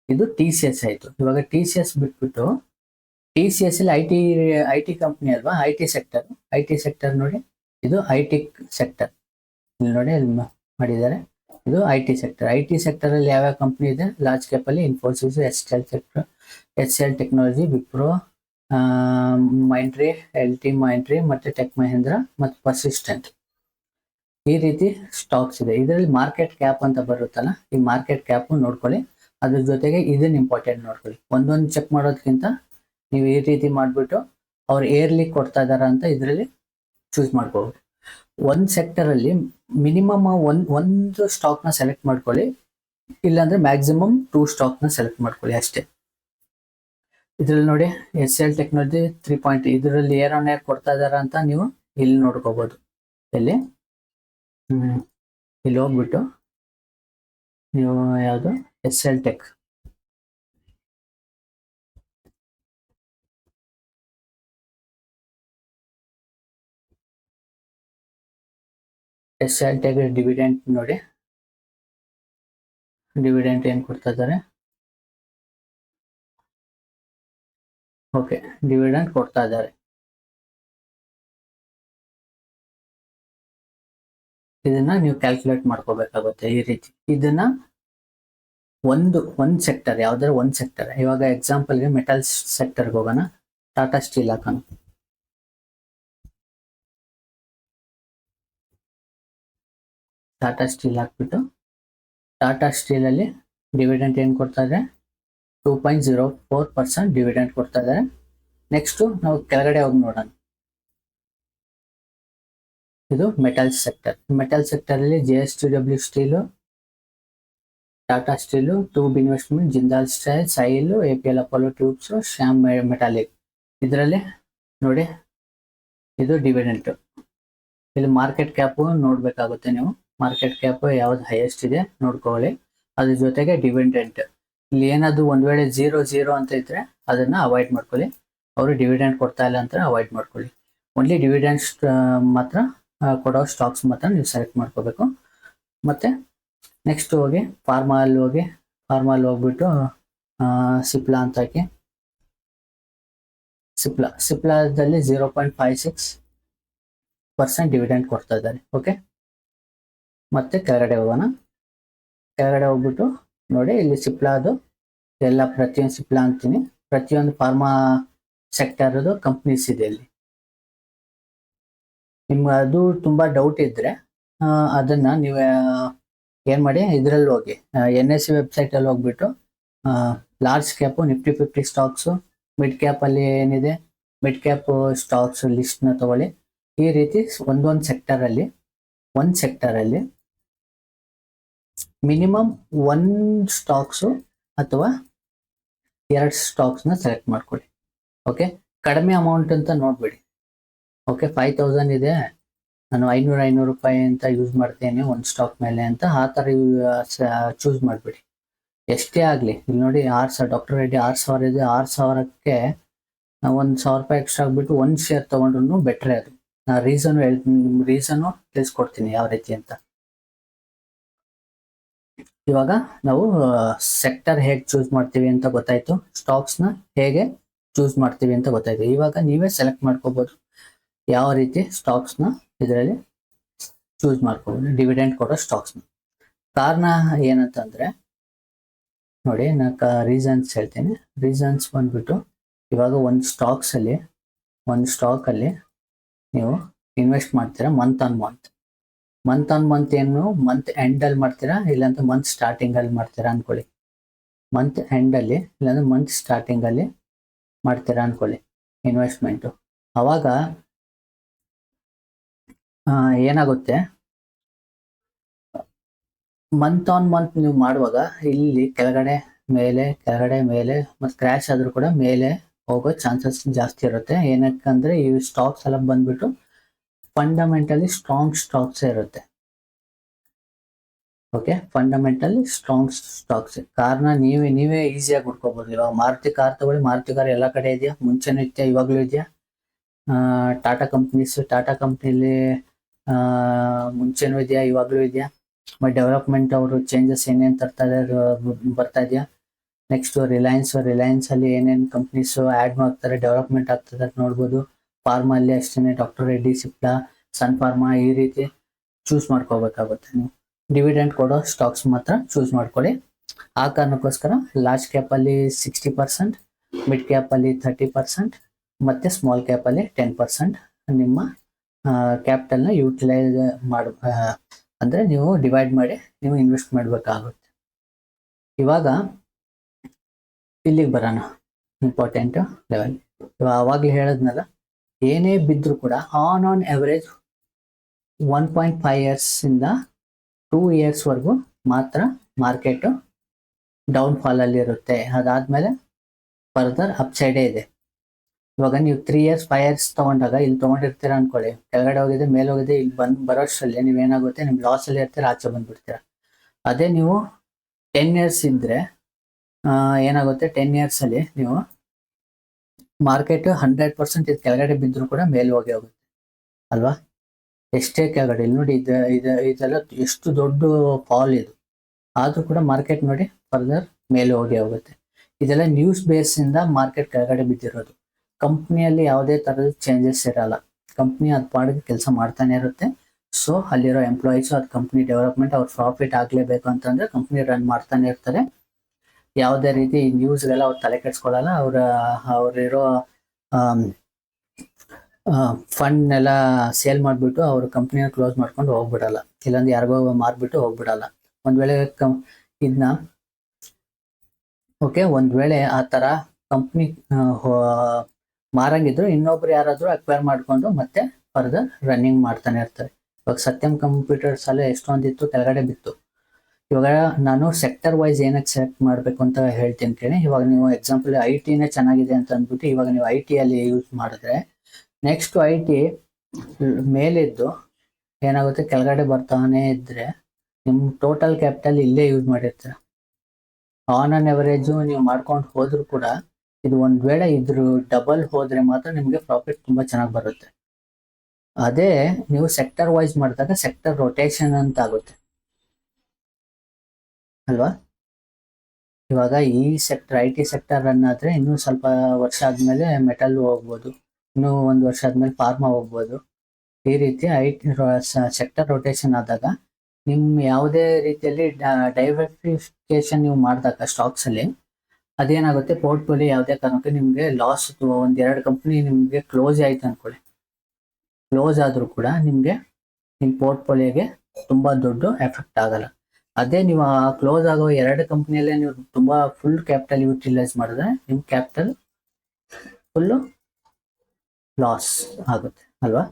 ಇದು TCS ಆಯಿತು. ಇವಾಗ TCS ಬಿಟ್ಬಿಟ್ಟು, TCS ಅಲ್ಲಿ ಐ ಟಿ ಕಂಪ್ನಿ ಅಲ್ವಾ, ಐ ಟಿ ಸೆಕ್ಟರ್ ನೋಡಿ, ಇದು ಐ ಟಿ ಸೆಕ್ಟರ್. ಇಲ್ಲಿ ನೋಡಿ ಇಲ್ಲಿ ಮಾಡಿದ್ದಾರೆ. ಇದು IT ಸೆಕ್ಟರ್. IT ಸೆಕ್ಟರ್ ಅಲ್ಲಿ ಯಾವ್ಯಾವ ಕಂಪ್ನಿ ಇದೆ ಲಾರ್ಜ್ ಕ್ಯಾಪ್ ಅಲ್ಲಿ? Infosys, HCL technology, Wipro, Mindtree, LT Mindtree, ಮತ್ತೆ ಟೆಕ್ ಮಹೇಂದ್ರ ಮತ್ತು ಪರ್ಸಿಸ್ಟೆಂಟ್. ಈ ರೀತಿ ಸ್ಟಾಕ್ಸ್ ಇದೆ. ಇದರಲ್ಲಿ ಮಾರ್ಕೆಟ್ ಕ್ಯಾಪ್ ಅಂತ ಬರುತ್ತಲ್ಲ, ಈ ಮಾರ್ಕೆಟ್ ಕ್ಯಾಪ್ ನೋಡ್ಕೊಳ್ಳಿ. ಅದ್ರ ಜೊತೆಗೆ ಇದನ್ನ ಇಂಪಾರ್ಟೆಂಟ್ ನೋಡ್ಕೊಳ್ಳಿ. ಒಂದೊಂದು ಚೆಕ್ ಮಾಡೋದಕ್ಕಿಂತ ನೀವು ಈ ರೀತಿ ಮಾಡ್ಬಿಟ್ಟು ಅವ್ರು ಏರ್ಲಿ ಕೊಡ್ತಾ ಇದಾರ ಅಂತ ಇದರಲ್ಲಿ ಚೂಸ್ ಮಾಡ್ಕೋಬಹುದು. ಒಂದ್ ಸೆಕ್ಟರ್ ಅಲ್ಲಿ ಮಿನಿಮಮ್ ಒಂದು ಸ್ಟಾಕ್ ನ ಸೆಲೆಕ್ಟ್ ಮಾಡ್ಕೊಳ್ಳಿ, ಇಲ್ಲಾಂದ್ರೆ ಮ್ಯಾಕ್ಸಿಮಮ್ 2 ಸ್ಟಾಕ್ ನ ಸೆಲೆಕ್ಟ್ ಮಾಡ್ಕೊಳ್ಳಿ ಅಷ್ಟೇ. ಇದ್ರಲ್ಲಿ ನೋಡಿ HCL ಟೆಕ್ನಾಲಜಿ 3 ಇದರಲ್ಲಿ ಏರ್ ಆನ್ ಏರ್ ಕೊಡ್ತಾ ಇದಾರ ಅಂತ ನೀವು ಇಲ್ಲಿ ನೋಡ್ಕೋಬಹುದು. ಇಲ್ಲಿ ಇಲ್ಲಿ ಹೋಗ್ಬಿಟ್ಟು ನೀವು ಯಾವುದು HCL tech, HCL tech dividend ನೋಡಿ, ಡಿವಿಡೆಂಟ್ ಏನ್ ಕೊಡ್ತಾ ಇದ್ದಾರೆ? ಓಕೆ, ಡಿವಿಡೆಂಟ್ ಕೊಡ್ತಾ ಇದ್ದಾರೆ. ಇದನ್ನ ನೀವು ಕ್ಯಾಲ್ಕುಲೇಟ್ ಮಾಡ್ಕೋಬೇಕಾಗುತ್ತೆ ಈ ರೀತಿ. ಇದನ್ನ ಒಂದ್ ಸೆಕ್ಟರ್, ಯಾವ್ದಾರ ಒಂದ್ ಸೆಕ್ಟರ್. ಇವಾಗ ಎಕ್ಸಾಂಪಲ್ಗೆ ಮೆಟಲ್ಸ್ ಸೆಕ್ಟರ್ಗೆ ಹೋಗೋಣ. ಟಾಟಾ ಸ್ಟೀಲ್ ಹಾಕೋಣ. ಟಾಟಾ ಸ್ಟೀಲ್ ಹಾಕ್ಬಿಟ್ಟು ಟಾಟಾ ಸ್ಟೀಲ್ ಅಲ್ಲಿ ಡಿವಿಡೆಂಟ್ ಏನ್ ಕೊಡ್ತಾ ಇದ್ದಾರೆ? 2.04% ಡಿವಿಡೆಂಟ್ ಕೊಡ್ತಾ ಇದ್ದಾರೆ. ನೆಕ್ಸ್ಟ್ ನಾವು ಕೆಳಗಡೆ ಹೋಗಿ ನೋಡೋಣ. ಇದು ಮೆಟಲ್ಸ್ ಸೆಕ್ಟರ್. ಮೆಟಲ್ ಸೆಕ್ಟರ್ ಅಲ್ಲಿ JSW steel, Tata steel, tube investment, Jindal steel, SAIL, APL Apollo tubes, Shyam metallic. ಇದರಲ್ಲಿ ನೋಡಿ ಇದು ಡಿವಿಡೆಂಟ್. ಇಲ್ಲಿ ಮಾರ್ಕೆಟ್ ಕ್ಯಾಪ್ ನೋಡ್ಬೇಕಾಗುತ್ತೆ ನೀವು. ಮಾರ್ಕೆಟ್ ಕ್ಯಾಪ್ ಯಾವ್ದು ಹೈಯೆಸ್ಟ್ ಇದೆ ನೋಡ್ಕೊಳ್ಳಿ. ಅದ್ರ ಜೊತೆಗೆ ಡಿವಿಡೆಂಟ್. ಇಲ್ಲಿ ಏನಾದ್ರು ಒಂದ್ ವೇಳೆ 0 ಅಂತ ಇದ್ರೆ ಅದನ್ನ ಅವಾಯ್ಡ್ ಮಾಡ್ಕೊಳ್ಳಿ. ಅವರು ಡಿವಿಡೆಂಟ್ ಕೊಡ್ತಾ ಇಲ್ಲ ಅಂತ ಅವಾಯ್ಡ್ ಮಾಡ್ಕೊಳ್ಳಿ. ಓನ್ಲಿ ಡಿವಿಡೆಂಟ್ಸ್ ಮಾತ್ರ ಕೊಡೋ ಸ್ಟಾಕ್ಸ್ ಮಾತ್ರ ನೀವು ಸೆಲೆಕ್ಟ್ ಮಾಡ್ಕೋಬೇಕು. ಮತ್ತೆ ನೆಕ್ಸ್ಟ್ ಹೋಗಿ ಫಾರ್ಮಾ ಅಲ್ಲಿ ಹೋಗ್ಬಿಟ್ಟು ಸಿಪ್ಲಾ ಅಂತ ಹಾಕಿ. ಸಿಪ್ಲಾದಲ್ಲಿ 0.56% ಡಿವಿಡೆಂಟ್ ಕೊಡ್ತಾ ಇದ್ದಾರೆ. ಓಕೆ, ಮತ್ತೆ ಕೆಳಗಡೆ ಹೋಗೋಣ. ಕೆಳಗಡೆ ಹೋಗ್ಬಿಟ್ಟು ನೋಡಿ ಇಲ್ಲಿ ಸಿಪ್ಲಾದು ಎಲ್ಲ ಪ್ರತಿಯೊಂದು ಸಿಪ್ಲಾ ಅಂತೀನಿ, ಪ್ರತಿಯೊಂದು ಫಾರ್ಮಾ ಸೆಕ್ಟರ್ ಕಂಪ್ನೀಸ್ ಇದೆ ಇಲ್ಲಿ. ನಿಮ್ಗೆ ಅದು ತುಂಬಾ ಡೌಟ್ ಇದ್ರೆ ಅದನ್ನ ನೀವು ಏನ್ ಮಾಡಿ, ಇದ್ರಲ್ಲಿ ಹೋಗಿ NSE ವೆಬ್ಸೈಟ್ ಅಲ್ಲಿ ಹೋಗ್ಬಿಟ್ಟು large cap Nifty 50 stocks, mid cap ಅಲ್ಲಿ ಏನಿದೆ ಮಿಡ್ ಕ್ಯಾಪ್ ಸ್ಟಾಕ್ಸ್ ಲಿಸ್ಟ್ ನ ತಗೊಳ್ಳಿ. ಈ ರೀತಿ ಒಂದೊಂದು ಸೆಕ್ಟರ್ ಅಲ್ಲಿ ಮಿನಿಮಮ್ 1 ಸ್ಟಾಕ್ಸ್ ಅಥವಾ 2 ಸ್ಟಾಕ್ಸ್ ನ ಸೆಲೆಕ್ಟ್ ಮಾಡ್ಕೊಳ್ಳಿ. ಓಕೆ, ಕಡಿಮೆ ಅಮೌಂಟ್ ಅಂತ ನೋಡ್ಬೇಡಿ. ಓಕೆ, 5000 ಇದೆ, ನಾನು 500 ರೂಪಾಯಿ ಅಂತ ಯೂಸ್ ಮಾಡ್ತೇನೆ ಒಂದು ಸ್ಟಾಕ್ ಮೇಲೆ ಅಂತ ಆ ಥರ ಚೂಸ್ ಮಾಡ್ಬೇಡಿ. ಎಷ್ಟೇ ಆಗಲಿ. ಇಲ್ಲಿ ನೋಡಿ 6000, ಡಾಕ್ಟರ್ ರೆಡ್ಡಿ 6000 ಇದೆ. 6000ಕ್ಕೆ 1000 ರೂಪಾಯಿ ಎಕ್ಸ್ಟ್ರಾ ಆಗ್ಬಿಟ್ಟು 1 ಶೇರ್ ತಗೊಂಡ್ರು ಬೆಟ್ರೆ. ಅದು ನಾ ರೀಸನ್ ತಿಳಿಸ್ಕೊಡ್ತೀನಿ ಯಾವ ರೀತಿ ಅಂತ. ಇವಾಗ ನಾವು ಸೆಕ್ಟರ್ ಹೇಗೆ ಚೂಸ್ ಮಾಡ್ತೀವಿ ಅಂತ ಗೊತ್ತಾಯ್ತು, ಸ್ಟಾಕ್ಸ್ ನ ಹೇಗೆ ಚೂಸ್ ಮಾಡ್ತೀವಿ ಅಂತ ಗೊತ್ತಾಯ್ತು. ಇವಾಗ ನೀವೇ ಸೆಲೆಕ್ಟ್ ಮಾಡ್ಕೋಬಹುದು ಯಾವ ರೀತಿ ಸ್ಟಾಕ್ಸ್ ನ ಇದರಲ್ಲಿ ಚೂಸ್ ಮಾಡ್ಕೋಬಹುದು, ಡಿವಿಡೆಂಟ್ ಕೊಡೋ ಸ್ಟಾಕ್ಸ್ ನ. ಕಾರಣ ಏನಂತಂದ್ರೆ ನೋಡಿ, ನಾನು ರೀಸನ್ಸ್ ಹೇಳ್ತೀನಿ. ರೀಸನ್ಸ್ ಬಂದ್ಬಿಟ್ಟು ಇವಾಗ ಒಂದು ಸ್ಟಾಕ್ ಅಲ್ಲಿ ನೀವು ಇನ್ವೆಸ್ಟ್ ಮಾಡ್ತೀರಾ ಮಂತ್ ಆನ್ ಮಂತ್ ಏನು ಮಂತ್ ಎಂಡ್ ಅಲ್ಲಿ ಮಾಡ್ತೀರಾ ಇಲ್ಲಾಂತ ಮಂತ್ ಸ್ಟಾರ್ಟಿಂಗ್ ಅಲ್ಲಿ ಮಾಡ್ತೀರಾ ಅನ್ಕೊಳ್ಳಿ. ಮಂತ್ ಎಂಡ್ ಅಲ್ಲಿ ಇಲ್ಲಾಂದ್ರೆ ಮಂತ್ ಸ್ಟಾರ್ಟಿಂಗ್ ಅಲ್ಲಿ ಮಾಡ್ತೀರಾ ಅನ್ಕೊಳ್ಳಿ ಇನ್ವೆಸ್ಟ್ಮೆಂಟ್. ಅವಾಗ ಏನಾಗುತ್ತೆ, ಮಂತ್ ಆನ್ ಮಂತ್ ನೀವು ಮಾಡುವಾಗ ಇಲ್ಲಿ ಕೆಳಗಡೆ ಮೇಲೆ ಮತ್ತೆ ಕ್ರ್ಯಾಶ್ ಆದ್ರೂ ಕೂಡ ಮೇಲೆ ಹೋಗೋ ಚಾನ್ಸಸ್ ಜಾಸ್ತಿ ಇರುತ್ತೆ. ಏನಕ್ಕಂದ್ರೆ ಈ ಸ್ಟಾಕ್ಸ್ ಎಲ್ಲ ಬಂದ್ಬಿಟ್ಟು ಫಂಡಮೆಂಟಲಿ ಸ್ಟ್ರಾಂಗ್ ಸ್ಟಾಕ್ಸ್ ಇರುತ್ತೆ. Okay, fundamentally strong stocks. ಕಾರ್ನ ನೀವೇ ಈಸಿಯಾಗಿ ಹುಡ್ಕೋಬಹುದು. ಇವಾಗ ಮಾರುತಿ ಕಾರ್ ತಗೊಳ್ಳಿ, ಮಾರುತಿ ಕಾರ್ ಎಲ್ಲ ಕಡೆ ಇದೆಯಾ, ಮುಂಚೆನೂ ಇದೆಯಾ, ಇವಾಗ್ಲೂ ಇದೆಯಾ. ಟಾಟಾ ಕಂಪ್ನಿಲಿ ಮುಂಚೆನೂ ಇದೆಯಾ, ಇವಾಗ್ಲೂ ಇದೆಯಾ. ಬಟ್ ಡೆವಲಪ್ಮೆಂಟ್ ಅವರು ಚೇಂಜಸ್ ಏನೇನು ಬರ್ತಾ ಇದೆಯಾ. ನೆಕ್ಸ್ಟ್ ರಿಲಯನ್ಸ್ ಅಲ್ಲಿ ಏನೇನು ಕಂಪ್ನೀಸ್ ಆಡ್ ಮಾಡ್ತಾರೆ, ಡೆವಲಪ್ಮೆಂಟ್ ಆಗ್ತದೆ ನೋಡ್ಬೋದು. ಫಾರ್ಮಾ ಅಲ್ಲಿ ಅಷ್ಟೇ, ಡಾಕ್ಟರ್ ರೆಡ್ಡಿ, ಸಿಪ್ಲಾ, ಸನ್ ಫಾರ್ಮಾ, ಈ ರೀತಿ ಚೂಸ್ ಮಾಡ್ಕೋಬೇಕಾಗುತ್ತೆ. ನೀವು ಡಿವಿಡೆಂಡ್ ಕೊಡೋ ಸ್ಟಾಕ್ಸ್ ಮಾತ್ರ ಚೂಸ್ ಮಾಡ್ಕೊಳ್ಳಿ. ಆ ಕಾರಣಕ್ಕೋಸ್ಕರ ಲಾರ್ಜ್ ಕ್ಯಾಪಲ್ಲಿ 60%, ಮಿಡ್ ಕ್ಯಾಪಲ್ಲಿ 30% ಮತ್ತು ಸ್ಮಾಲ್ ಕ್ಯಾಪಲ್ಲಿ 10% ನಿಮ್ಮ ಕ್ಯಾಪಿಟಲ್ನ ಯೂಟಿಲೈಸ್ ಅಂದರೆ ನೀವು ಡಿವೈಡ್ ಮಾಡಿ ನೀವು ಇನ್ವೆಸ್ಟ್ ಮಾಡಬೇಕಾಗುತ್ತೆ. ಇವಾಗ ಇಲ್ಲಿಗೆ ಬರೋಣ, ಇಂಪಾರ್ಟೆಂಟ್ ಲೆವೆಲ್. ಆವಾಗಲೇ ಹೇಳದ್ನಲ್ಲ, ಏನೇ ಬಿದ್ದರೂ ಕೂಡ ಆನ್ ಎವರೇಜ್ 1.5 ಇಯರ್ಸಿಂದ 2 ಇಯರ್ಸ್ವರೆಗೂ ಮಾತ್ರ ಮಾರ್ಕೆಟು ಡೌನ್ಫಾಲಲ್ಲಿ ಇರುತ್ತೆ. ಅದಾದಮೇಲೆ ಫರ್ದರ್ ಅಪ್ಸೈಡೇ ಇದೆ. ಇವಾಗ ನೀವು 3 ಇಯರ್ಸ್ 5 ಇಯರ್ಸ್ ತೊಗೊಂಡಾಗ ಇಲ್ಲಿ ತೊಗೊಂಡಿರ್ತೀರ ಅನ್ಕೊಳ್ಳಿ, ಕೆಳಗಡೆ ಹೋಗಿದೆ ಮೇಲೆ ಹೋಗಿದೆ, ಇಲ್ಲಿ ಬರೋಷ್ಟರಲ್ಲಿ ನೀವೇನಾಗುತ್ತೆ, ನಿಮ್ಮ ಲಾಸಲ್ಲಿ ಇರ್ತೀರ, ಆಚೆ ಬಂದ್ಬಿಡ್ತೀರ. ಅದೇ ನೀವು 10 ಇಯರ್ಸ್ ಇದ್ದರೆ ಏನಾಗುತ್ತೆ, 10 ಇಯರ್ಸಲ್ಲಿ ನೀವು ಮಾರ್ಕೆಟ್ 100% ಇದು ಕೆಳಗಡೆ ಬಿದ್ದರೂ ಕೂಡ ಮೇಲೆ ಹೋಗಿ ಹೋಗುತ್ತೆ ಅಲ್ವಾ. ಎಷ್ಟೇ ಕೆಳಗಡೆ ಇಲ್ಲಿ ನೋಡಿ, ಇದೆಲ್ಲ ಎಷ್ಟು ದೊಡ್ಡ ಫಾಲ್ ಇದು, ಆದರೂ ಕೂಡ ಮಾರ್ಕೆಟ್ ನೋಡಿ ಫರ್ದರ್ ಮೇಲೆ ಹೋಗಿ ಹೋಗುತ್ತೆ. ಇದೆಲ್ಲ ನ್ಯೂಸ್ ಬೇಸಿಂದ ಮಾರ್ಕೆಟ್ ಕೆಳಗಡೆ ಬಿದ್ದಿರೋದು. ಕಂಪ್ನಿಯಲ್ಲಿ ಯಾವುದೇ ಥರದ ಚೇಂಜಸ್ ಇರಲ್ಲ. ಕಂಪ್ನಿ ಅದು ಪಾಡಿಗೆ ಕೆಲಸ ಮಾಡ್ತಾನೆ ಇರುತ್ತೆ. ಸೊ ಅಲ್ಲಿರೋ ಎಂಪ್ಲಾಯೀಸು ಅದು ಕಂಪ್ನಿ ಡೆವಲಪ್ಮೆಂಟ್, ಅವ್ರ ಪ್ರಾಫಿಟ್ ಆಗಲೇಬೇಕು ಅಂತಂದರೆ ಕಂಪ್ನಿ ರನ್ ಮಾಡ್ತಾನೆ ಇರ್ತಾರೆ. ಯಾವುದೇ ರೀತಿ ನ್ಯೂಸ್ಗೆಲ್ಲ ಅವ್ರು ತಲೆ ಕೆಡಿಸ್ಕೊಳ್ಳಲ್ಲ. ಅವರಿರೋ ಫಂಡ್ನೆಲ್ಲ ಸೇಲ್ ಮಾಡಿಬಿಟ್ಟು ಅವ್ರ ಕಂಪ್ನಿನ ಕ್ಲೋಸ್ ಮಾಡ್ಕೊಂಡು ಹೋಗ್ಬಿಡಲ್ಲ, ಇಲ್ಲಾಂದ್ರೆ ಯಾರಿಗೋ ಮಾರ್ಬಿಟ್ಟು ಹೋಗ್ಬಿಡಲ್ಲ. ಒಂದು ವೇಳೆ ಇದನ್ನ ಓಕೆ, ಒಂದು ವೇಳೆ ಆ ಥರ ಕಂಪ್ನಿ ಮಾರಂಗಿದ್ರು ಇನ್ನೊಬ್ರು ಯಾರಾದರೂ ಅಕ್ವೈರ್ ಮಾಡಿಕೊಂಡು ಮತ್ತೆ ಫರ್ದರ್ ರನ್ನಿಂಗ್ ಮಾಡ್ತಾನೆ ಇರ್ತಾರೆ. ಇವಾಗ ಸತ್ಯಂ ಕಂಪ್ಯೂಟರ್ಸ್ ಅಲ್ಲೇ ಎಷ್ಟೊಂದಿತ್ತು, ಕೆಳಗಡೆ ಬಿತ್ತು. ಇವಾಗ ನಾನು ಸೆಕ್ಟರ್ ವೈಸ್ ಏನಕ್ಕೆ ಸೆಲೆಕ್ಟ್ ಮಾಡಬೇಕು ಅಂತ ಹೇಳ್ತೀನಿ ಕೇಳಿ. ಇವಾಗ ನೀವು ಎಕ್ಸಾಂಪಲ್ IT ನೇ ಚೆನ್ನಾಗಿದೆ ಅಂತ ಅಂದ್ಬಿಟ್ಟು ಇವಾಗ ನೀವು IT ಅಲ್ಲಿ ಯೂಸ್ ಮಾಡಿದ್ರೆ, ನೆಕ್ಸ್ಟ್ IT ಮೇಲಿದ್ದು ಏನಾಗುತ್ತೆ, ಕೆಳಗಡೆ ಬರ್ತಾನೆ ಇದ್ರೆ ನಿಮ್ಮ ಟೋಟಲ್ ಕ್ಯಾಪಿಟಲ್ ಇಲ್ಲೇ ಯೂಸ್ ಮಾಡಿರ್ತೀರ. ಆನ್ ಎವರೇಜು ನೀವು ಮಾಡ್ಕೊಂಡು ಹೋದ್ರೂ ಕೂಡ ಇದು ಒಂದು ವೇಳೆ ಇದ್ರ ಡಬಲ್ ಹೋದ್ರೆ ಮಾತ್ರ ನಿಮಗೆ ಪ್ರಾಫಿಟ್ ತುಂಬ ಚೆನ್ನಾಗಿ ಬರುತ್ತೆ. ಅದೇ ನೀವು ಸೆಕ್ಟರ್ ವೈಸ್ ಮಾಡಿದಾಗ ಸೆಕ್ಟರ್ ರೊಟೇಷನ್ ಅಂತ ಆಗುತ್ತೆ ಅಲ್ವಾ. ಇವಾಗ ಈ ಸೆಕ್ಟರ್ IT ಸೆಕ್ಟರ್ ರನ್ ಆದರೆ ಇನ್ನೂ ಸ್ವಲ್ಪ ವರ್ಷ ಆದಮೇಲೆ ಮೆಟಲ್ ಹೋಗ್ಬೋದು, ಇನ್ನೂ 1 ವರ್ಷ ಆದಮೇಲೆ ಫಾರ್ಮಾ ಹೋಗ್ಬೋದು. ಈ ರೀತಿ ಸೆಕ್ಟರ್ ರೊಟೇಷನ್ ಆದಾಗ ನಿಮ್ಮ ಯಾವುದೇ ರೀತಿಯಲ್ಲಿ ಡೈವರ್ಸಿಫಿಕೇಶನ್ ನೀವು ಮಾಡಿದಾಗ ಸ್ಟಾಕ್ಸಲ್ಲಿ ಅದೇನಾಗುತ್ತೆ, ಪೋರ್ಟ್ಫೋಲಿಯೋ ಯಾವುದೇ ಕಾರಣಕ್ಕೆ ನಿಮಗೆ ಲಾಸ್, 1-2 ಕಂಪ್ನಿ ನಿಮಗೆ ಕ್ಲೋಸ್ ಆಯ್ತು ಅಂದ್ಕೊಳ್ಳಿ, ಕ್ಲೋಸ್ ಆದರೂ ಕೂಡ ನಿಮಗೆ ನಿಮ್ಮ ಪೋರ್ಟ್ಫೋಲಿಯೋಗೆ ತುಂಬ ದೊಡ್ಡ ಎಫೆಕ್ಟ್ ಆಗಲ್ಲ. ಅದೇ ನೀವು ಆ ಕ್ಲೋಸ್ ಆಗೋ 2 ಕಂಪ್ನಿಯಲ್ಲೇ ನೀವು ತುಂಬ ಫುಲ್ ಕ್ಯಾಪಿಟಲ್ ಯೂಟಿಲೈಸ್ ಮಾಡಿದ್ರೆ ನಿಮ್ಮ ಕ್ಯಾಪಿಟಲ್ ಫುಲ್ಲು ಲಾಸ್ ಆಗುತ್ತೆ ಅಲ್ವಾ.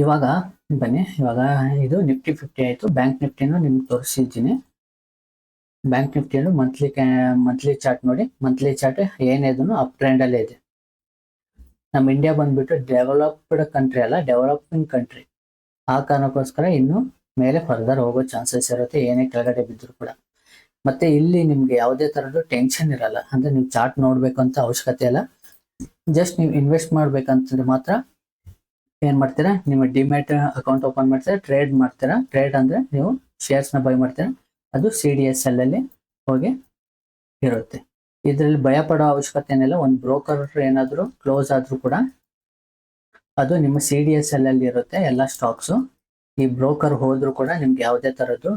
ಇವಾಗ ಬನ್ನಿ, ಇವಾಗ ಇದು ನಿಫ್ಟಿ 50 ಆಯಿತು. ಬ್ಯಾಂಕ್ ನಿಫ್ಟಿನೂ ನಿಮ್ಗೆ ತೋರಿಸಿದ್ದೀನಿ. ಬ್ಯಾಂಕ್ ನಿಫ್ಟಿಯನ್ನು ಮಂತ್ಲಿ ಚಾರ್ಟ್ ನೋಡಿ. ಮಂತ್ಲಿ ಚಾರ್ಟ್ ಏನಿದನ್ನು ಅಪ್ ಟ್ರೆಂಡಲ್ಲೇ ಇದೆ. ನಮ್ಮ ಇಂಡಿಯಾ ಬಂದ್ಬಿಟ್ಟು ಡೆವಲಪ್ಡ್ ಕಂಟ್ರಿ ಅಲ್ಲ, ಡೆವಲಪಿಂಗ್ ಕಂಟ್ರಿ. ಆ ಕಾರಣಕ್ಕೋಸ್ಕರ ಇನ್ನು ಮೇಲೆ ಫರ್ದರ್ ಹೋಗೋ ಚಾನ್ಸಸ್ ಇರುತ್ತೆ, ಏನೇ ಕೆಳಗಡೆ ಬಿದ್ದರೂ ಕೂಡ. ಮತ್ತೆ ಇಲ್ಲಿ ನಿಮ್ಗೆ ಯಾವುದೇ ಥರದ್ದು ಟೆನ್ಷನ್ ಇರಲ್ಲ. ಅಂದ್ರೆ ನೀವು ಚಾರ್ಟ್ ನೋಡ್ಬೇಕು ಅಂತ ಅವಶ್ಯಕತೆ ಇಲ್ಲ. ಜಸ್ಟ್ ನೀವು ಇನ್ವೆಸ್ಟ್ ಮಾಡ್ಬೇಕಂತಂದ್ರೆ ಮಾತ್ರ ಏನ್ ಮಾಡ್ತೀರಾ, ನಿಮ್ಮ ಡಿಮ್ಯಾಟ್ ಅಕೌಂಟ್ ಓಪನ್ ಮಾಡ್ತೀರಾ, ಟ್ರೇಡ್ ಮಾಡ್ತೀರಾ. ಟ್ರೇಡ್ ಅಂದ್ರೆ ನೀವು ಶೇರ್ಸ್ನ ಬೈ ಮಾಡ್ತೀರಾ, ಅದು CDSL ಅಲ್ಲಿ ಹೋಗಿ ಇರುತ್ತೆ. ಇದರಲ್ಲಿ ಭಯ ಪಡೋ ಅವಶ್ಯಕತೆ ಏನಿಲ್ಲ. ಒಂದು ಬ್ರೋಕರ್ ಏನಾದರೂ ಕ್ಲೋಸ್ ಆದ್ರೂ ಕೂಡ ಅದು ನಿಮ್ಮ CDSL ಅಲ್ಲಿ ಇರುತ್ತೆ ಎಲ್ಲ ಸ್ಟಾಕ್ಸು. ಈ ಬ್ರೋಕರ್ ಹೋದ್ರೂ ಕೂಡ ನಿಮ್ಗೆ ಯಾವುದೇ ಥರದ್ದು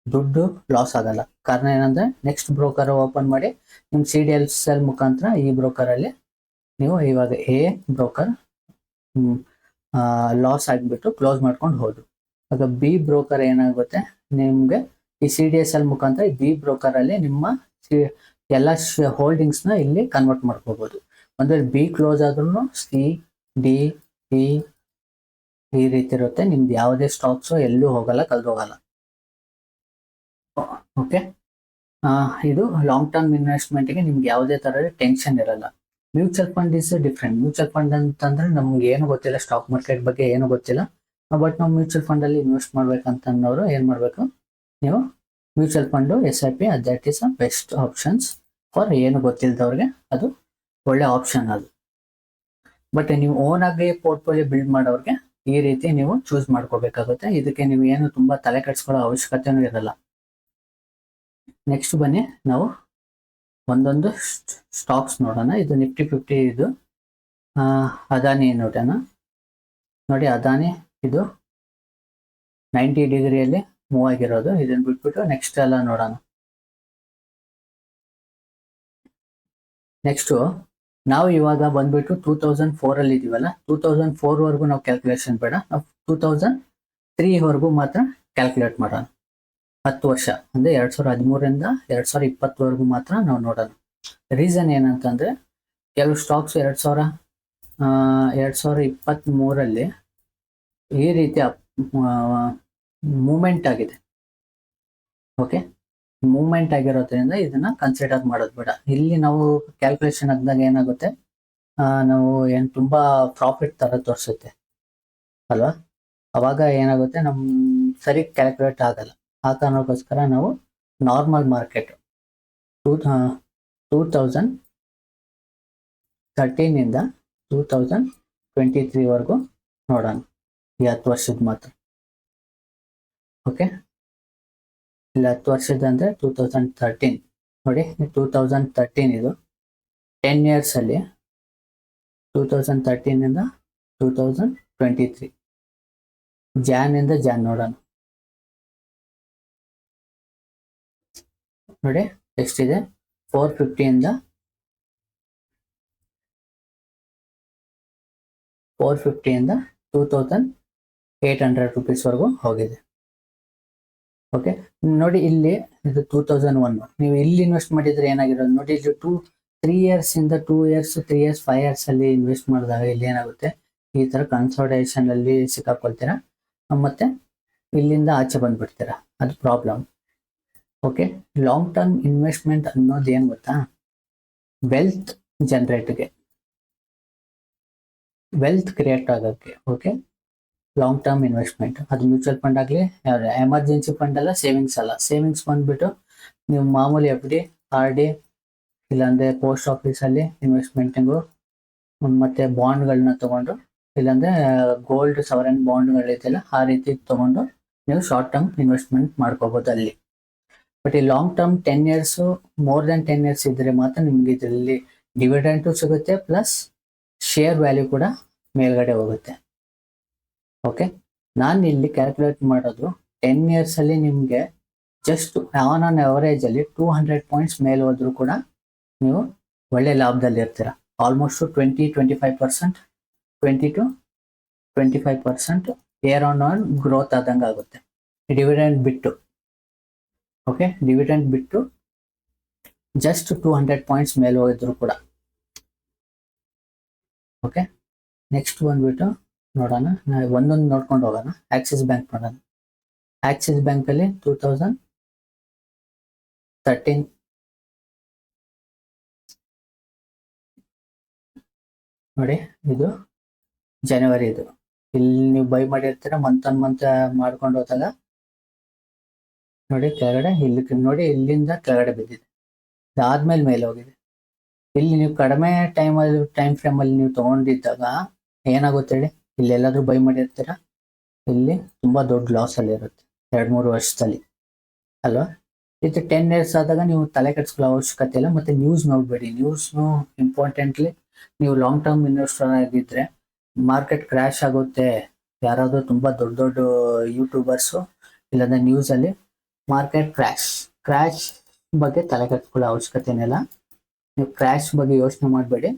ದುಡ್ಡು ಲಾಸ್ ಆಗಲ್ಲ. ಕಾರಣ ಏನಂದ್ರೆ ನೆಕ್ಸ್ಟ್ ಬ್ರೋಕರ್ ಓಪನ್ ಮಾಡಿ ನಿಮ್ಮ CDSL ಮುಖಾಂತರ ಈ ಬ್ರೋಕರಲ್ಲಿ ನೀವು ಇವಾಗ ಬ್ರೋಕರ್ ಲಾಸ್ ಆಗಿಬಿಟ್ಟು ಕ್ಲೋಸ್ ಮಾಡ್ಕೊಂಡು ಹೋದ್ರು. ಆಗ B ಬ್ರೋಕರ್ ಏನಾಗುತ್ತೆ, ನಿಮಗೆ ಈ CDSL ಮುಖಾಂತರ B ಬ್ರೋಕರ್ ಅಲ್ಲಿ ನಿಮ್ಮ ಎಲ್ಲ ಹೋಲ್ಡಿಂಗ್ಸ್ನ ಇಲ್ಲಿ ಕನ್ವರ್ಟ್ ಮಾಡ್ಕೋಬಹುದು. ಒಂದು ವೇಳೆ B ಕ್ಲೋಸ್ ಆದ್ರೂ C D E ಈ ರೀತಿ ಇರುತ್ತೆ. ನಿಮ್ದು ಯಾವುದೇ ಸ್ಟಾಕ್ಸು ಎಲ್ಲೂ ಹೋಗಲ್ಲ, ಕಳೆದೋಗಲ್ಲ. ಓಕೆ, ಇದು ಲಾಂಗ್ ಟರ್ಮ್ ಇನ್ವೆಸ್ಟ್ಮೆಂಟ್ಗೆ ನಿಮ್ಗೆ ಯಾವುದೇ ಥರದ ಟೆನ್ಷನ್ ಇರಲ್ಲ. Mutual fund is different. Mutual fund ಅಂತಂದ್ರೆ ನಮ್ಗೆ ಏನು ಗೊತ್ತಿಲ್ಲ, ಸ್ಟಾಕ್ ಮಾರ್ಕೆಟ್ ಬಗ್ಗೆ ಏನು ಗೊತ್ತಿಲ್ಲ. ಬಟ್ ನಾವು ಮ್ಯೂಚುವಲ್ ಫಂಡಲ್ಲಿ ಇನ್ವೆಸ್ಟ್ ಮಾಡ್ಬೇಕಂತನ್ನೋರು ಏನು ಮಾಡಬೇಕು, ನೀವು mutual fund SIP that is a best options for ಏನು ಗೊತ್ತಿಲ್ಲದವ್ರಿಗೆ. ಅದು ಒಳ್ಳೆ ಆಪ್ಷನ್ ಅದು. ಬಟ್ ನೀವು ಓನ್ ಆಗಿ ಪೋರ್ಟ್ಫೋಲಿಯೋ ಬಿಲ್ಡ್ ಮಾಡೋರಿಗೆ ಈ ರೀತಿ ನೀವು ಚೂಸ್ ಮಾಡ್ಕೋಬೇಕಾಗುತ್ತೆ. ಇದಕ್ಕೆ ನೀವು ಏನು ತುಂಬಾ ತಲೆ ಕೆಡಿಸ್ಕೊಳ್ಳೋ ಅವಶ್ಯಕತೆನೂ ಇರಲ್ಲ. ನೆಕ್ಸ್ಟ್ ಬನ್ನಿ, ನಾವು ಒಂದೊಂದು ಸ್ಟಾಕ್ಸ್ ನೋಡೋಣ. ಇದು ನಿಫ್ಟಿ 50, ಇದು ಅದಾನಿ ನೋಡೋಣ. ನೋಡಿ ಅದಾನಿ ಇದು 90 ಡಿಗ್ರಿಯಲ್ಲಿ ಮೂವ್ ಆಗಿರೋದು. ಇದನ್ನ ಬಿಟ್ಬಿಟ್ಟು ನೆಕ್ಸ್ಟ್ ಎಲ್ಲ ನೋಡೋಣ. ನೆಕ್ಸ್ಟು ನಾವು ಇವಾಗ ಬಂದ್ಬಿಟ್ಟು 2004 ಅಲ್ಲಿ ಇದೀವಲ್ಲ, 2004 ವರೆಗೂ ನಾವು ಕ್ಯಾಲ್ಕುಲೇಷನ್ ಬೇಡ, ನಾವು 2003 ವರೆಗೂ ಮಾತ್ರ ಕ್ಯಾಲ್ಕುಲೇಟ್ ಮಾಡೋಣ. 10 ವರ್ಷ ಅಂದ್ರೆ 2013ರಿಂದ 2020ವರೆಗೂ ಮಾತ್ರ ನಾವು ನೋಡೋಣ. ರೀಸನ್ ಏನಂತಂದ್ರೆ ಕೆಲವು ಸ್ಟಾಕ್ಸ್ 2023ರಲ್ಲಿ ಈ ರೀತಿ ಮೂವ್ಮೆಂಟ್ ಆಗಿದೆ. ಓಕೆ, ಮೂವ್ಮೆಂಟ್ ಆಗಿರೋದ್ರಿಂದ ಇದನ್ನ ಕನ್ಸಿಡರ್ ಮಾಡೋದು ಬೇಡ. ಇಲ್ಲಿ ನಾವು ಕ್ಯಾಲ್ಕುಲೇಷನ್ ಹಾಕಿದಾಗ ಏನಾಗುತ್ತೆ, ನಾವು ಏನ್ ತುಂಬಾ ಪ್ರಾಫಿಟ್ ತರ ತೋರಿಸುತ್ತೆ ಅಲ್ವಾ, ಅವಾಗ ಏನಾಗುತ್ತೆ ನಮ್ ಸರಿ ಕ್ಯಾಲ್ಕುಲೇಟ್ ಆಗಲ್ಲ. ಆ ಕಾರಣಕ್ಕೋಸ್ಕರ ನಾವು ನಾರ್ಮಲ್ ಮಾರ್ಕೆಟ್ 2013ಇಂದ 2023 ವರೆಗೂ ನೋಡೋಣ, ಈ 10 ವರ್ಷದ ಮಾತ್ರ. ಓಕೆ, ಇಲ್ಲಿ 10 ವರ್ಷದ ಅಂದ್ರೆ 2013 ನೋಡಿ, 2013 ಇದು 10 ಇಯರ್ಸ್ ಅಲ್ಲಿ 2013ಇಂದ 2023 ಜಾನ್ ಇಂದ ಜಾನ್ ನೋಡೋಣ. ನೋಡಿ ಎಷ್ಟಿದೆ, 450ಇಂದ 2800 ರುಪೀಸ್ ವರೆಗೂ ಹೋಗಿದೆ. ಓಕೆ, ನೋಡಿ ಇಲ್ಲಿ ಇದು 2001. ನೀವು ಇಲ್ಲಿ ಇನ್ವೆಸ್ಟ್ ಮಾಡಿದ್ರೆ ಏನಾಗಿರೋದು ನೋಡಿ, ಇಲ್ಲಿ 3 ಇಯರ್ಸ್ ಇಂದ 2 ಇಯರ್ಸ್ 3 ಇಯರ್ಸ್ 5 ಇಯರ್ಸ್ ಅಲ್ಲಿ ಇನ್ವೆಸ್ಟ್ ಮಾಡಿದಾಗ ಇಲ್ಲಿ ಏನಾಗುತ್ತೆ, ಈ ತರ ಕನ್ಸಾಲಿಡೇಷನ್ ಅಲ್ಲಿ ಸಿಕ್ಕಾಕೊಳ್ತೀರಾ, ಮತ್ತೆ ಇಲ್ಲಿಂದ ಆಚೆ ಬಂದ್ಬಿಡ್ತೀರಾ, ಅದು problem. Okay, long term investment ಅನ್ನೋದು ಏನ್ ಗೊತ್ತಾ, ವೆಲ್ತ್ ಜನರೇಟ್ಗೆ, ವೆಲ್ತ್ ಕ್ರಿಯೇಟ್ ಆಗೋಕ್ಕೆ. ಓಕೆ, ಲಾಂಗ್ ಟರ್ಮ್ ಇನ್ವೆಸ್ಟ್ಮೆಂಟ್, ಅದು ಮ್ಯೂಚುವಲ್ ಫಂಡ್ ಆಗಲಿ, ಎಮರ್ಜೆನ್ಸಿ ಫಂಡ್ ಅಲ್ಲ, ಸೇವಿಂಗ್ಸ್ ಅಲ್ಲ. ಸೇವಿಂಗ್ಸ್ ಬಂದ್ಬಿಟ್ಟು ನೀವು ಮಾಮೂಲಿ FD RD ಇಲ್ಲಾಂದ್ರೆ ಪೋಸ್ಟ್ ಆಫೀಸಲ್ಲಿ ಇನ್ವೆಸ್ಟ್ಮೆಂಟಿಂಗು, ಮತ್ತೆ ಬಾಂಡ್ಗಳನ್ನ ತಗೊಂಡು, ಇಲ್ಲಾಂದ್ರೆ ಗೋಲ್ಡ್ ಸವರನ್ ಬಾಂಡ್ಗಳಿದೆಯಲ್ಲ ಆ ರೀತಿ ತಗೊಂಡು ನೀವು ಶಾರ್ಟ್ ಟರ್ಮ್ ಇನ್ವೆಸ್ಟ್ಮೆಂಟ್ ಮಾಡ್ಕೋಬಹುದು ಅಲ್ಲಿ. ಬಟ್ ಈ long term 10 years more than 10 years ಇದ್ರೆ ಮಾತ್ರ ನಿಮ್ಗೆ ಇದರಲ್ಲಿ ಡಿವಿಡೆಂಟು ಸಿಗುತ್ತೆ, ಪ್ಲಸ್ ಶೇರ್ ವ್ಯಾಲ್ಯೂ ಕೂಡ ಮೇಲ್ಗಡೆ ಹೋಗುತ್ತೆ. ಓಕೆ, ನಾನು ಇಲ್ಲಿ ಕ್ಯಾಲ್ಕುಲೇಟ್ ಮಾಡೋದು 10 ಇಯರ್ಸ್ ಅಲ್ಲಿ ನಿಮಗೆ ಜಸ್ಟ್ ಆನ್ ಅವರೇಜ್ ಅಲ್ಲಿ 200 ಪಾಯಿಂಟ್ಸ್ ಮೇಲೆ ಹೋದ್ರು ಕೂಡ ನೀವು ಒಳ್ಳೆ ಲಾಭದಲ್ಲಿ ಇರ್ತೀರ. ಆಲ್ಮೋಸ್ಟ್ 20-25%, 20-25% ಇಯರ್ ಆನ್ ಗ್ರೋತ್ ಆದಂಗೆ ಆಗುತ್ತೆ ಡಿವಿಡೆಂಡ್ ಬಿಟ್ಟು. ಓಕೆ, ಡಿವಿಡೆಂಡ್ ಬಿಟ್ಟು ಜಸ್ಟ್ 200 ಪಾಯಿಂಟ್ಸ್ ಮೇಲೆ ಹೋಗಿದ್ರು ಕೂಡ. ಓಕೆ, ನೆಕ್ಸ್ಟ್ ಬಂದ್ಬಿಟ್ಟು ನೋಡೋಣ, ಒಂದೊಂದು ನೋಡ್ಕೊಂಡು ಹೋಗೋಣ. ಆಕ್ಸಿಸ್ ಬ್ಯಾಂಕ್ ನೋಡೋಣ. ಆಕ್ಸಿಸ್ ಬ್ಯಾಂಕ್ ಅಲ್ಲಿ 2013 ನೋಡಿ, ಇದು ಜನವರಿ. ಇದು ಇಲ್ಲಿ ನೀವು ಬೈ ಮಾಡಿರ್ತೀರ, ಮಂತ್ ಆನ್ ಮಂತ್ ಮಾಡ್ಕೊಂಡು ಹೋದಾಗ ನೋಡಿ ಕೆಳಗಡೆ, ಇಲ್ಲಿ ನೋಡಿ ಇಲ್ಲಿಂದ ಕೆಳಗಡೆ ಬಿದ್ದಿದೆ, ಅದಾದ್ಮೇಲೆ ಮೇಲೆ ಹೋಗಿದೆ. ಇಲ್ಲಿ ನೀವು ಕಡಿಮೆ ಟೈಮ್ ಫ್ರೇಮ್ ಅಲ್ಲಿ ನೀವು ತಗೊಂಡಿದ್ದಾಗ ಏನಾಗುತ್ತೆ ಹೇಳಿ, ಇಲ್ಲಿ ಎಲ್ಲಾದ್ರೂ ಬೈ ಮಾಡಿರ್ತೀರ, ಇಲ್ಲಿ ತುಂಬಾ ದೊಡ್ಡ ಲಾಸ್ ಅಲ್ಲಿ ಇರುತ್ತೆ 2-3 ವರ್ಷದಲ್ಲಿ ಅಲ್ವಾ. ಇದು 10 ಇಯರ್ಸ್ ಆದಾಗ ನೀವು ತಲೆ ಕೆಡಿಸ್ಕೊಳ್ಳೋ ಅವಶ್ಯಕತೆ ಇಲ್ಲ. ಮತ್ತೆ ನ್ಯೂಸ್ ನೋಡ್ಬೇಡಿ, ನ್ಯೂಸ್ನು ಇಂಪಾರ್ಟೆಂಟ್ಲಿ. ನೀವು ಲಾಂಗ್ ಟರ್ಮ್ ಇನ್ವೆಸ್ಟರ್ ಆಗಿದ್ರೆ ಮಾರ್ಕೆಟ್ ಕ್ರ್ಯಾಶ್ ಆಗುತ್ತೆ, ಯಾರಾದ್ರೂ ತುಂಬಾ ದೊಡ್ಡ ದೊಡ್ಡ ಯೂಟ್ಯೂಬರ್ಸು ಇಲ್ಲಾಂದ್ರೆ ನ್ಯೂಸ್ ಅಲ್ಲಿ ಮಾರ್ಕೆಟ್ ಕ್ರ್ಯಾಶ್ ಬಗ್ಗೆ ತಲೆ ಕೆಡಿಸ್ಕೊಳ್ಳೋ ಅವಶ್ಯಕತೆ ಏನಿಲ್ಲ. ನೀವು ಕ್ರ್ಯಾಶ್ ಬಗ್ಗೆ ಯೋಚನೆ ಮಾಡಬೇಡಿ.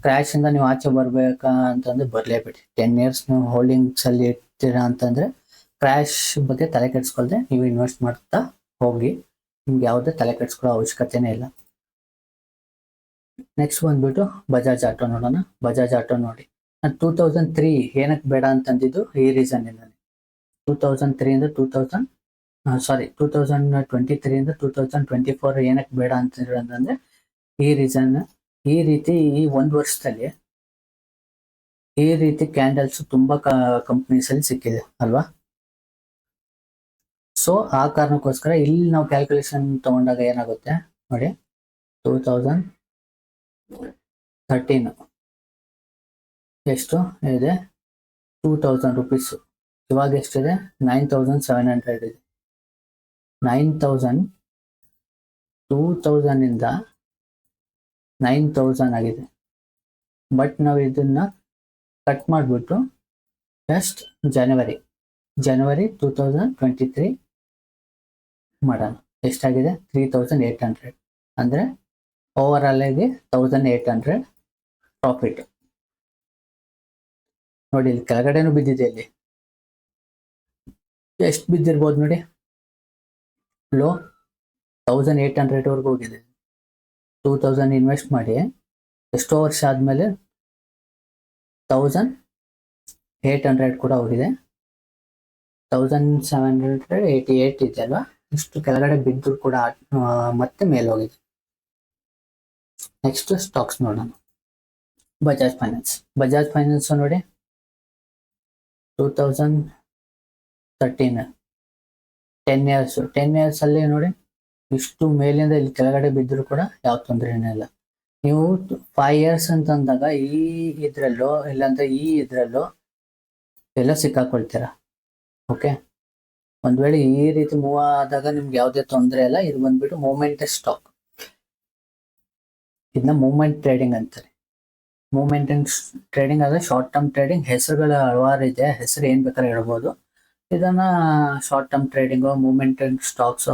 ಕ್ರ್ಯಾಶ್ ಇಂದ ನೀವು ಆಚೆ ಬರ್ಬೇಕಾ ಅಂತಂದ್ರೆ ಬರ್ಲೇಬೇಡಿ. 10 ಇಯರ್ಸ್ ನೀವು ಹೋಲ್ಡಿಂಗ್ಸ್ ಅಲ್ಲಿ ಇರ್ತೀರಾ ಅಂತಂದ್ರೆ ಕ್ರ್ಯಾಶ್ ಬಗ್ಗೆ ತಲೆ ಕೆಡಿಸ್ಕೊಳ್ದೆ ನೀವು ಇನ್ವೆಸ್ಟ್ ಮಾಡ್ತಾ ಹೋಗಿ, ನಿಮ್ಗೆ ಯಾವುದೇ ತಲೆ ಕೆಡಿಸ್ಕೊಳ್ಳೋ ಅವಶ್ಯಕತೆನೇ ಇಲ್ಲ. ನೆಕ್ಸ್ಟ್ ಬಂದ್ಬಿಟ್ಟು ಬಜಾಜ್ ಆಟೋ ನೋಡೋಣ. ಬಜಾಜ್ ಆಟೋ ನೋಡಿ, ನಾನು 2003 ಏನಕ್ಕೆ ಬೇಡ ಅಂತಂದಿದ್ದು ಈ ರೀಸನ್ ಇಂದಾನೆ. 2023 ಇಂದ 2024 ಏನಕ್ಕೆ ಬೇಡ ಅಂತಂದ್ರೆ ಈ ರೀಸನ್. ಈ ರೀತಿ ಈ 1 ವರ್ಷದಲ್ಲಿ ಈ ರೀತಿ ಕ್ಯಾಂಡಲ್ಸ್ ತುಂಬಾ ಕಂಪ್ನೀಸ್ ಅಲ್ಲಿ ಸಿಕ್ಕಿದೆ ಅಲ್ವಾ. ಸೊ ಆ ಕಾರಣಕ್ಕೋಸ್ಕರ ಇಲ್ಲಿ ನಾವು ಕ್ಯಾಲ್ಕುಲೇಷನ್ ತಗೊಂಡಾಗ ಏನಾಗುತ್ತೆ ನೋಡಿ, 2013 ಎಷ್ಟು ಇದೆ, 2000 ರುಪೀಸ್. ಇವಾಗ ಎಷ್ಟಿದೆ, 9700 ಇದೆ. 9000 2000 ಇಂದ 9000 ಆಗಿದೆ. ಬಟ್ ನಾವು ಇದನ್ನ ಕಟ್ ಮಾಡಿಬಿಟ್ಟು ಜಸ್ಟ್ ಜನವರಿ 2023 ಮಾಡೋಣ. ಎಷ್ಟಾಗಿದೆ? 3800. ಅಂದರೆ ಓವರ್ ಆಲ್ಗೆ 1800 ಪ್ರಾಫಿಟ್. ನೋಡಿ ಇಲ್ಲಿ ಕೆಳಗಡೆನೂ ಬಿದ್ದಿದೆ. ಇಲ್ಲಿ ಎಷ್ಟು ಬಿದ್ದಿರ್ಬೋದು ನೋಡಿ. ಲೋ 1800 ವರ್ಗೂ ಹೋಗಿದೆ. 2000 ಇನ್ವೆಸ್ಟ್ ಮಾಡಿ ಎಷ್ಟೋ ವರ್ಷ ಆದ್ಮೇಲೆ 1800 ಕೂಡ ಹೋಗಿದೆ. 1788 ಇದೆ ಅಲ್ವಾ. ಇಷ್ಟು ಕೆಳಗಡೆ ಬಿದ್ದು ಕೂಡ ಮತ್ತೆ ಮೇಲೆ ಹೋಗಿದೆ. ನೆಕ್ಸ್ಟ್ ಸ್ಟಾಕ್ಸ್ ನೋಡೋಣ. ಬಜಾಜ್ ಫೈನಾನ್ಸ್ ನೋಡಿ 2013 10 ಇಯರ್ಸ್ ಅಲ್ಲಿ ನೋಡಿ ಇಷ್ಟು ಮೇಲಿಂದ ಇಲ್ಲಿ ಕೆಳಗಡೆ ಬಿದ್ದರೂ ಕೂಡ ಯಾವ ತೊಂದರೆನೇ ಇಲ್ಲ. ನೀವು 5 ಇಯರ್ಸ್ ಅಂತಂದಾಗ ಈ ಇದ್ರಲ್ಲೋ ಇಲ್ಲಾಂದ್ರೆ ಈ ಇದ್ರಲ್ಲೋ ಎಲ್ಲ ಸಿಕ್ಕಾಕೊಳ್ತೀರಾ. ಓಕೆ, ಒಂದ್ ವೇಳೆ ಈ ರೀತಿ ಮೂವ್ ಆದಾಗ ನಿಮ್ಗೆ ಯಾವುದೇ ತೊಂದರೆ ಇಲ್ಲ. ಇದು ಬಂದ್ಬಿಟ್ಟು ಮೂವ್ಮೆಂಟ್ ಸ್ಟಾಕ್. ಇದನ್ನ ಮೂವ್ಮೆಂಟ್ ಟ್ರೇಡಿಂಗ್ ಅಂತಾರೆ. ಮೂವ್ಮೆಂಟ್ ಟ್ರೇಡಿಂಗ್ ಆದ್ರೆ ಶಾರ್ಟ್ ಟರ್ಮ್ ಟ್ರೇಡಿಂಗ್ ಹೆಸರುಗಳ ಹಲವಾರು ಇದೆ. ಹೆಸರು ಏನ್ ಬೇಕಾದ್ರೆ ಹೇಳ್ಬೋದು. ಇದನ್ನ short term trading, movement stocks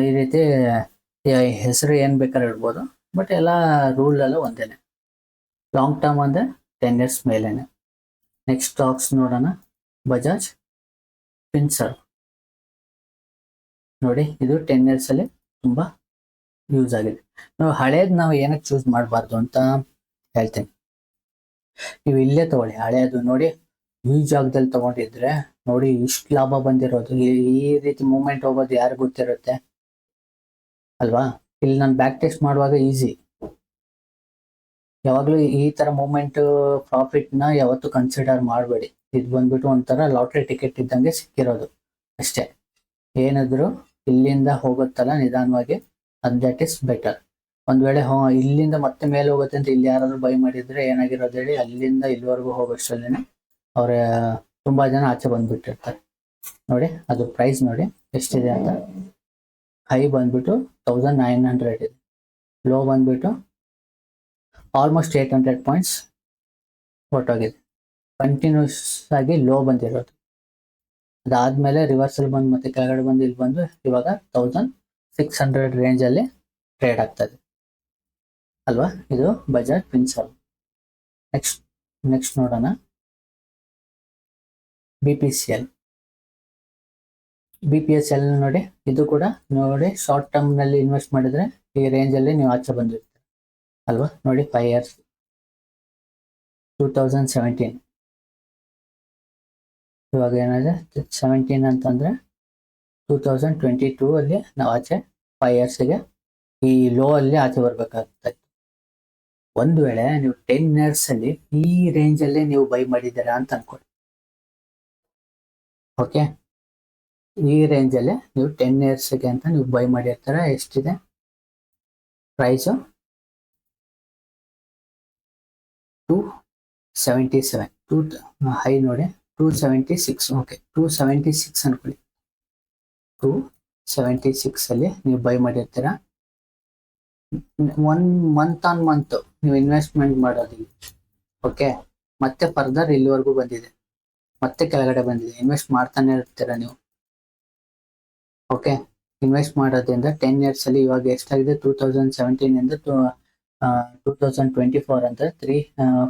ಈ ರೀತಿ ಹೆಸರು ಏನ್ ಬೇಕಾದ್ರೆ ಹೇಳ್ಬೋದು. ಬಟ್ ಎಲ್ಲ ರೂಲ್ ಎಲ್ಲ ಒಂದೇನೆ. ಲಾಂಗ್ ಟರ್ಮ್ ಅಂದ್ರೆ 10 ಇಯರ್ಸ್ ಮೇಲೇನೆ. ನೆಕ್ಸ್ಟ್ ಸ್ಟಾಕ್ಸ್ ನೋಡೋಣ. ಬಜಾಜ್ ಫಿನ್ಸರ್ವ್ ನೋಡಿ, ಇದು 10 ಇಯರ್ಸ್ ಅಲ್ಲಿ ತುಂಬಾ ಯೂಸ್ ಆಗಿದೆ. ನಾವು ಹಳೇದ್ ನಾವು ಏನಕ್ಕೆ ಚೂಸ್ ಮಾಡಬಾರ್ದು ಅಂತ ಹೇಳ್ತೀನಿ. ನೀವು ಇಲ್ಲೇ ತಗೊಳ್ಳಿ ಹಳೇದು. ನೋಡಿ ಈ ಜಾಗದಲ್ಲಿ ತಗೊಂಡಿದ್ರೆ ನೋಡಿ ಇಷ್ಟು ಲಾಭ ಬಂದಿರೋದು. ಈ ರೀತಿ ಮೂವ್ಮೆಂಟ್ ಹೋಗೋದು ಯಾರು ಗೊತ್ತಿರುತ್ತೆ ಅಲ್ವಾ. ಇಲ್ಲಿ ನಾನು ಬ್ಯಾಕ್ ಟೆಸ್ಟ್ ಮಾಡುವಾಗ ಈಸಿ. ಯಾವಾಗ್ಲೂ ಈ ತರ ಮೂವ್ಮೆಂಟ್ ಪ್ರಾಫಿಟ್ ನ ಯಾವತ್ತು ಕನ್ಸಿಡರ್ ಮಾಡಬೇಡಿ. ಇದು ಬಂದ್ಬಿಟ್ಟು ಒಂಥರ ಲಾಟ್ರಿ ಟಿಕೆಟ್ ಇದ್ದಂಗೆ ಸಿಕ್ಕಿರೋದು ಅಷ್ಟೇ. ಏನಾದ್ರು ಇಲ್ಲಿಂದ ಹೋಗುತ್ತಲ್ಲ ನಿಧಾನವಾಗಿ, ದಟ್ ಇಸ್ ಬೆಟರ್. ಒಂದ್ ವೇಳೆ ಇಲ್ಲಿಂದ ಮತ್ತೆ ಮೇಲೆ ಹೋಗುತ್ತೆ ಅಂತ ಇಲ್ಲಿ ಯಾರಾದ್ರೂ ಬೈ ಮಾಡಿದ್ರೆ ಏನಾಗಿರೋದು ಹೇಳಿ, ಅಲ್ಲಿಂದ ಇಲ್ಲಿವರೆಗೂ ಹೋಗೋಷ್ಟರಲ್ಲೇನೆ ಅವ್ರ ತುಂಬಾ ಜನ ಆಚೆ ಬಂದ್ಬಿಟ್ಟಿರ್ತಾರೆ. ನೋಡಿ ಅದು ಪ್ರೈಸ್ ನೋಡಿ ಎಷ್ಟಿದೆ ಅಂತ. ಹೈ ಬಂದ್ಬಿಟ್ಟು 1900 ಇದೆ. ಲೋ ಬಂದ್ಬಿಟ್ಟು ಆಲ್ಮೋಸ್ಟ್ 800 ಪಾಯಿಂಟ್ಸ್ ಹೊರಟೋಗಿದೆ. ಕಂಟಿನ್ಯೂಸ್ ಆಗಿ ಲೋ ಬಂದಿರೋದು. ಅದಾದ್ಮೇಲೆ ರಿವರ್ಸಲ್ ಬಂದು ಮತ್ತೆ ಕೆಳಗಡೆ ಬಂದು ಇಲ್ಲಿ ಬಂದು ಇವಾಗ 1600 ರೇಂಜ್ ಅಲ್ಲಿ ಟ್ರೇಡ್ ಆಗ್ತದೆ ಅಲ್ವಾ. ಇದು ಬಜಾಜ್ ಫಿನ್ಸರ್ವ್. ನೆಕ್ಸ್ಟ್ ನೋಡೋಣ. BPCL ನೋಡಿ, ಇದು ಕೂಡ ನೋಡಿ ಶಾರ್ಟ್ ಟರ್ಮ್ ನಲ್ಲಿ ಇನ್ವೆಸ್ಟ್ ಮಾಡಿದ್ರೆ ಈ ರೇಂಜ್ ಅಲ್ಲಿ ನೀವು ಆಚೆ ಬಂದಿರ್ತೀರಿ ಅಲ್ವಾ. ನೋಡಿ 5 ಇಯರ್ಸ್ 2017. ಇವಾಗ ಏನಾದ್ರೆ 17 ಅಂತಂದ್ರೆ 2022 ಅಲ್ಲಿ ನಾವು ಆಚೆ 5 ಇಯರ್ಸ್ಗೆ ಈ ಲೋ ಅಲ್ಲಿ ಆಚೆ ಬರ್ಬೇಕಾಗ್ತದೆ. ಒಂದು ವೇಳೆ ನೀವು 10 ಇಯರ್ಸ್ ಅಲ್ಲಿ ಈ ರೇಂಜ್ ಅಲ್ಲಿ ನೀವು ಬೈ ಮಾಡಿದ್ದೀರಾ ಅಂತ ಅನ್ಕೊಳ್ಳಿ. ಓಕೆ, ಈ ರೇಂಜ್ ಅಲ್ಲಿ ನೀವು 10 ಇಯರ್ಸ್ಗೆ ಅಂತ ನೀವು ಬೈ ಮಾಡಿರ್ತಾರ. ಎಷ್ಟಿದೆ ಪ್ರೈಸು? 277. ಹೈ ನೋಡಿ 276. ಓಕೆ, 276 ಅನ್ಕೊಳ್ಳಿ. 276 ಅಲ್ಲಿ ನೀವು ಬೈ ಮಾಡಿರ್ತೀರಾ. 1 ಮಂತ್ ಆನ್ ಮಂತ್ ನೀವು ಇನ್ವೆಸ್ಟ್ಮೆಂಟ್ ಮಾಡೋದು. ಓಕೆ, ಮತ್ತೆ ಫರ್ದರ್ ಇಲ್ಲಿವರೆಗೂ ಬಂದಿದೆ, ಮತ್ತೆ ಕೆಳಗಡೆ ಬಂದಿದೆ. ಇನ್ವೆಸ್ಟ್ ಮಾಡ್ತಾನೆ ಇರ್ತೀರಾ ನೀವು. ಓಕೆ, ಇನ್ವೆಸ್ಟ್ ಮಾಡೋದ್ರಿಂದ 10 ಇಯರ್ಸ್ ಅಲ್ಲಿ ಇವಾಗ ಎಷ್ಟಾಗಿದೆ? 2017 ಇಂದ 2024 ಅಂತ 3,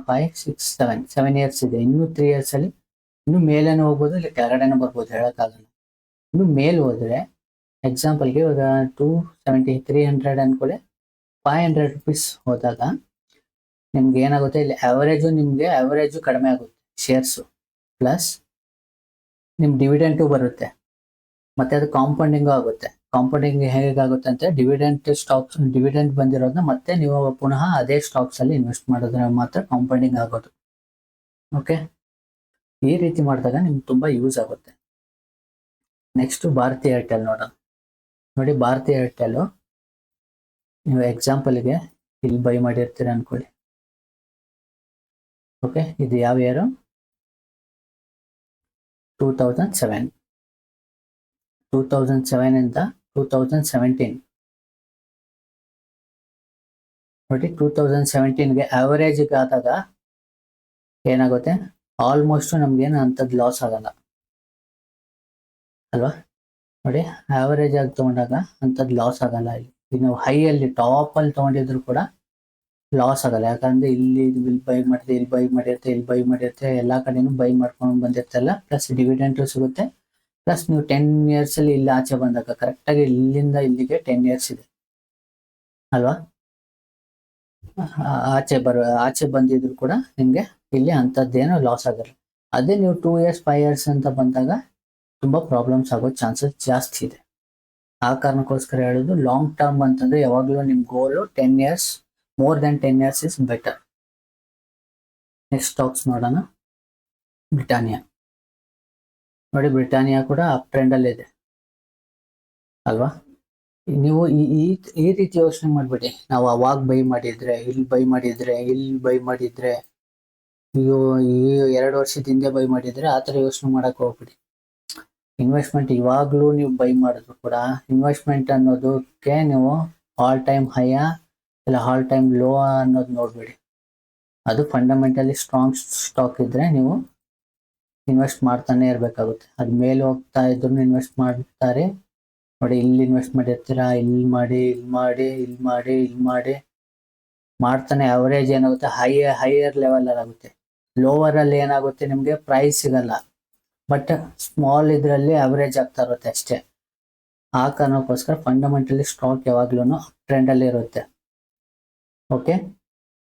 5, 6, 7 ಇಯರ್ಸ್ ಇದೆ. ಇನ್ನು 3 ಇಯರ್ಸ್ ಅಲ್ಲಿ ಇನ್ನು ಮೇಲೇನು ಹೋಗ್ಬೋದು, ಇಲ್ಲಿ ಕೆಳಗಡೆನೂ ಬರ್ಬೋದು, ಹೇಳಕ್ಕಾಗಲ್ಲ. ಇನ್ನು ಮೇಲ್ ಹೋದ್ರೆ ಎಕ್ಸಾಂಪಲ್ಗೆ ಇವಾಗ 270, 300 ಅನ್ಕೊಳ್ಳಿ. 500 ರುಪೀಸ್ ಹೋದಾಗ ನಿಮ್ಗೆ ಏನಾಗುತ್ತೆ, ಇಲ್ಲಿ ಅವರೇಜು ಕಡಿಮೆ ಆಗುತ್ತೆ ಶೇರ್ಸು. ಪ್ಲಸ್ ನಿಮ್ ಡಿವಿಡೆಂಟು ಬರುತ್ತೆ, ಮತ್ತೆ ಅದು ಕಾಂಪೌಂಡಿಂಗು ಆಗುತ್ತೆ. ಕಾಂಪೌಂಡಿಂಗ್ ಹೇಗಾಗುತ್ತೆ ಅಂತ ಡಿವಿಡೆಂಟ್ ಬಂದಿರೋದನ್ನ ಮತ್ತೆ ನೀವು ಪುನಃ ಅದೇ ಸ್ಟಾಕ್ಸ್ ಅಲ್ಲಿ ಇನ್ವೆಸ್ಟ್ ಮಾಡಿದ್ರೆ ಮಾತ್ರ ಕಾಂಪೌಂಡಿಂಗ್ ಆಗೋದು. ಓಕೆ, ಈ ರೀತಿ ಮಾಡಿದಾಗ ನಿಮ್ಗೆ ತುಂಬಾ ಯೂಸ್ ಆಗುತ್ತೆ. ನೆಕ್ಸ್ಟ್ ಭಾರತಿ ಏರ್ಟೆಲ್ ನೋಡೋಣ. ನೋಡಿ ಭಾರತಿ ಏರ್ಟೆಲ್ ನೀವು ಎಕ್ಸಾಂಪಲ್ಗೆ ಇಲ್ಲಿ ಬೈ ಮಾಡಿರ್ತೀರ ಅನ್ಕೊಳ್ಳಿ. ಓಕೆ, ಇದು ಯಾವ ಇಯರ್? 2007. 2007 ಇಂದ 2017 ನೋಡಿ. 2017ಗೆ ಅವರೇಜ್ ಆದಾಗ ಏನಾಗುತ್ತೆ? ಆಲ್ಮೋಸ್ಟ್ ನಮ್ಗೇನು ಅಂಥದ್ದು ಲಾಸ್ ಆಗಲ್ಲ ಅಲ್ವಾ. ನೋಡಿ ಆವರೇಜ್ ಆಗಿ ತಗೊಂಡಾಗ ಅಂಥದ್ದು ಲಾಸ್ ಆಗಲ್ಲ. ಇಲ್ಲಿ ಹೈ ಅಲ್ಲಿ ಟಾಪ್ ಅಲ್ಲಿ ತಗೊಂಡಿದ್ರು ಕೂಡ ಲಾಸ್ ಆಗಲ್ಲ. ಯಾಕಂದ್ರೆ ಇಲ್ಲಿ ಬೈ ಮಾಡಿದ್ರೆ ಇಲ್ಲಿ ಬೈ ಮಾಡಿರುತ್ತೆ, ಇಲ್ಲಿ ಬೈ ಮಾಡಿರುತ್ತೆ, ಎಲ್ಲಾ ಕಡೆನೂ ಬೈ ಮಾಡ್ಕೊಂಡು ಬಂದಿರ್ತಲ್ಲ. ಪ್ಲಸ್ ಡಿವಿಡೆಂಟು ಸಿಗುತ್ತೆ. ಪ್ಲಸ್ ನೀವು 10 years ಅಲ್ಲಿ ಇಲ್ಲಿ ಆಚೆ ಬಂದಾಗ ಕರೆಕ್ಟ್ ಆಗಿ ಇಲ್ಲಿಂದ ಇಲ್ಲಿಗೆ 10 years ಇದೆ ಅಲ್ವಾ. ಆಚೆ ಬಂದಿದ್ರು ಕೂಡ ನಿಮ್ಗೆ ಇಲ್ಲಿ ಅಂಥದ್ದೇನೋ ಲಾಸ್ ಆಗಲ್ಲ. ಅದೇ ನೀವು 2 years 5 years ಅಂತ ಬಂದಾಗ ತುಂಬಾ ಪ್ರಾಬ್ಲಮ್ಸ್ ಆಗೋ ಚಾನ್ಸಸ್ ಜಾಸ್ತಿ ಇದೆ. ಆ ಕಾರಣಕ್ಕೋಸ್ಕರ ಹೇಳೋದು ಲಾಂಗ್ ಟರ್ಮ್ ಅಂತಂದ್ರೆ ಯಾವಾಗಲೂ ನಿಮ್ goal 10 years, more than 10 years is better. Next stocks ನೋಡೋಣ. ಬ್ರಿಟಾನಿಯಾ ನೋಡಿ, ಬ್ರಿಟಾನಿಯಾ ಕೂಡ ಅಪ್ ಟ್ರೆಂಡ್ ಅಲ್ಲಿ ಇದೆ ಅಲ್ವಾ. ನೀವು ಈ ರೀತಿ ಯೋಚನೆ ಮಾಡ್ಬೇಡಿ, ನಾವು ಅವಾಗ ಬೈ ಮಾಡಿದ್ರೆ ಇಲ್ಲಿ ಬೈ ಮಾಡಿದ್ರೆ ಇಲ್ಲಿ ಬೈ ಮಾಡಿದ್ರೆ ಅಯ್ಯೋ ಈ 2 ವರ್ಷದ ಹಿಂದೆ ಬೈ ಮಾಡಿದ್ರೆ ಆತರ ಯೋಚನೆ ಮಾಡಕ್ ಹೋಗ್ಬಿಡಿ. ಇನ್ವೆಸ್ಟ್ಮೆಂಟ್ ಇವಾಗ್ಲೂ ನೀವು ಬೈ ಮಾಡಿದ್ರು ಕೂಡ ಇನ್ವೆಸ್ಟ್ಮೆಂಟ್ ಅನ್ನೋದಕ್ಕೆ ನೀವು ಆಲ್ ಟೈಮ್ ಹೈಯ ಇಲ್ಲ ಆಲ್ ಟೈಮ್ ಲೋ ಅನ್ನೋದು ನೋಡ್ಬೇಡಿ. ಅದು ಫಂಡಮೆಂಟಲಿ ಸ್ಟ್ರಾಂಗ್ ಸ್ಟಾಕ್ ಇದ್ರೆ ನೀವು ಇನ್ವೆಸ್ಟ್ ಮಾಡ್ತಾನೆ ಇರ್ಬೇಕಾಗುತ್ತೆ. ಅದು ಮೇಲೆ ಹೋಗ್ತಾ ಇದ್ರು ಇನ್ವೆಸ್ಟ್ ಮಾಡ್ತಾರೆ. ನೋಡಿ ಇಲ್ಲಿ ಇನ್ವೆಸ್ಟ್ ಮಾಡಿರ್ತೀರಾ, ಇಲ್ಲಿ ಮಾಡಿ ಇಲ್ಲಿ ಮಾಡಿ ಇಲ್ಲಿ ಮಾಡಿ ಇಲ್ಲಿ ಮಾಡಿ ಮಾಡ್ತಾನೆ ಅವರೇಜ್ ಏನಾಗುತ್ತೆ ಹೈಯರ್ ಲೆವೆಲ್ ಅಲ್ಲಿ ಆಗುತ್ತೆ. ಲೋವರ್ ಅಲ್ಲಿ ಏನಾಗುತ್ತೆ ನಿಮ್ಗೆ ಪ್ರೈಸ್ ಸಿಗಲ್ಲ, ಬಟ್ ಸ್ಮಾಲ್ ಇದರಲ್ಲಿ ಅವರೇಜ್ ಆಗ್ತಾ ಇರುತ್ತೆ ಅಷ್ಟೇ. ಆ ಕಾರಣಕ್ಕೋಸ್ಕರ ಫಂಡಮೆಂಟಲಿ ಸ್ಟಾಕ್ ಯಾವಾಗ್ಲೂ ಟ್ರೆಂಡ್ ಅಲ್ಲಿ ಇರುತ್ತೆ. ಓಕೆ,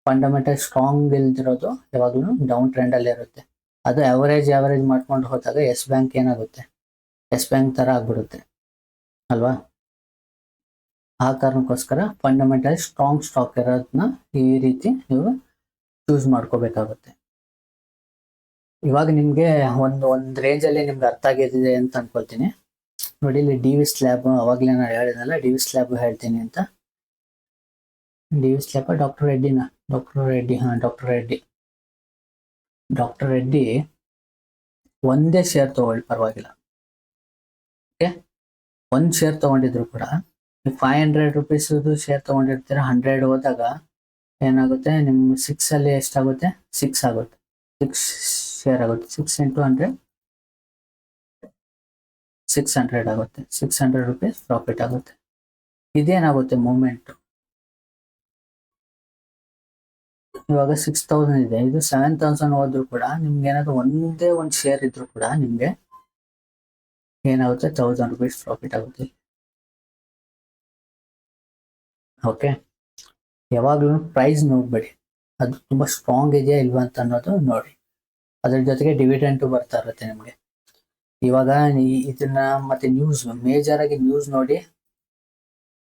ಫಂಡಮೆಂಟಲ್ ಸ್ಟ್ರಾಂಗ್ ಇಲ್ದಿರೋದು ಯಾವಾಗ್ಲೂ ಡೌನ್ ಟ್ರೆಂಡ್ ಅಲ್ಲಿ ಇರುತ್ತೆ. ಅದು ಅವರೇಜ್ ಮಾಡ್ಕೊಂಡು ಹೋದಾಗ ಎಸ್ ಬ್ಯಾಂಕ್ ಏನಾಗುತ್ತೆ, ಎಸ್ ಬ್ಯಾಂಕ್ ತರ ಆಗ್ಬಿಡುತ್ತೆ ಅಲ್ವಾ. ಆ ಕಾರಣಕ್ಕೋಸ್ಕರ ಫಂಡಮೆಂಟಲ್ ಸ್ಟ್ರಾಂಗ್ ಸ್ಟಾಕ್ ಇರೋದನ್ನ ಈ ರೀತಿ ನೀವು ಚೂಸ್ ಮಾಡ್ಕೋಬೇಕಾಗುತ್ತೆ. ಇವಾಗ ನಿಮ್ಗೆ ಒಂದ್ ರೇಂಜ್ ಅಲ್ಲಿ ನಿಮ್ಗೆ ಅರ್ಥ ಆಗಿದೆ ಅಂತ ಅನ್ಕೊಳ್ತೀನಿ. ನೋಡಿ ಇಲ್ಲಿ ಡಿ ವಿ ಸ್ಲ್ಯಾಬ್ ಅವಾಗ್ಲೇ ನಾನು ಹೇಳಿದ್ನಲ್ಲ, ಡಿ ವಿ ಸ್ಲ್ಯಾಬ್ ಹೇಳ್ತೀನಿ ಅಂತ. ಡಿ ವಿ ಸ್ಲ್ಯಾಬ್ ಡಾಕ್ಟರ್ ರೆಡ್ಡಿನ ಡಾಕ್ಟರ್ ರೆಡ್ಡಿ ಒಂದೇ ಶೇರ್ ತಗೊಳ್ಳಿ ಪರವಾಗಿಲ್ಲ. ಓಕೆ, ಒಂದ್ ಶೇರ್ ತಗೊಂಡಿದ್ರು ಕೂಡ 500 rupees ಶೇರ್ ತಗೊಂಡಿರ್ತೀರ, 100 ಹೋದಾಗ ಏನಾಗುತ್ತೆ ನಿಮ್ 6 ಅಲ್ಲಿ ಎಷ್ಟಾಗುತ್ತೆ, 6 ಆಗುತ್ತೆ. 6 ಶೇರ್ ಆಗುತ್ತೆ. 6 into 100 600 ಆಗುತ್ತೆ. 600 rupees ಪ್ರಾಫಿಟ್ ಆಗುತ್ತೆ. ಇದೇನಾಗುತ್ತೆ ಮೂವ್ಮೆಂಟ್. ಇವಾಗ 6000 ಇದೆ, ಇದು 7000 ಹೋದ್ರು ಕೂಡ ನಿಮ್ಗೆ ಏನಾದ್ರು ಒಂದೇ ಒಂದ್ ಶೇರ್ ಇದ್ರು ಕೂಡ ನಿಮ್ಗೆ ಏನಾಗುತ್ತೆ 1000 rupees ಪ್ರಾಫಿಟ್ ಆಗುತ್ತೆ. ಓಕೆ, ಯಾವಾಗ್ಲೂ ಪ್ರೈಸ್ ನೋಡ್ಬೇಡಿ, ಅದು ತುಂಬಾ ಸ್ಟ್ರಾಂಗ್ ಇದೆಯಾ ಇಲ್ವಾ ಅಂತ ಅನ್ನೋದು ನೋಡಿ. ಅದ್ರ ಜೊತೆಗೆ ಡಿವಿಡೆಂಟ್ ಬರ್ತಾ ಇರುತ್ತೆ ನಿಮ್ಗೆ. ಇವಾಗ ಇದನ್ನ ಮತ್ತೆ ನ್ಯೂಸ್, ಮೇಜರ್ ಆಗಿ ನ್ಯೂಸ್ ನೋಡಿ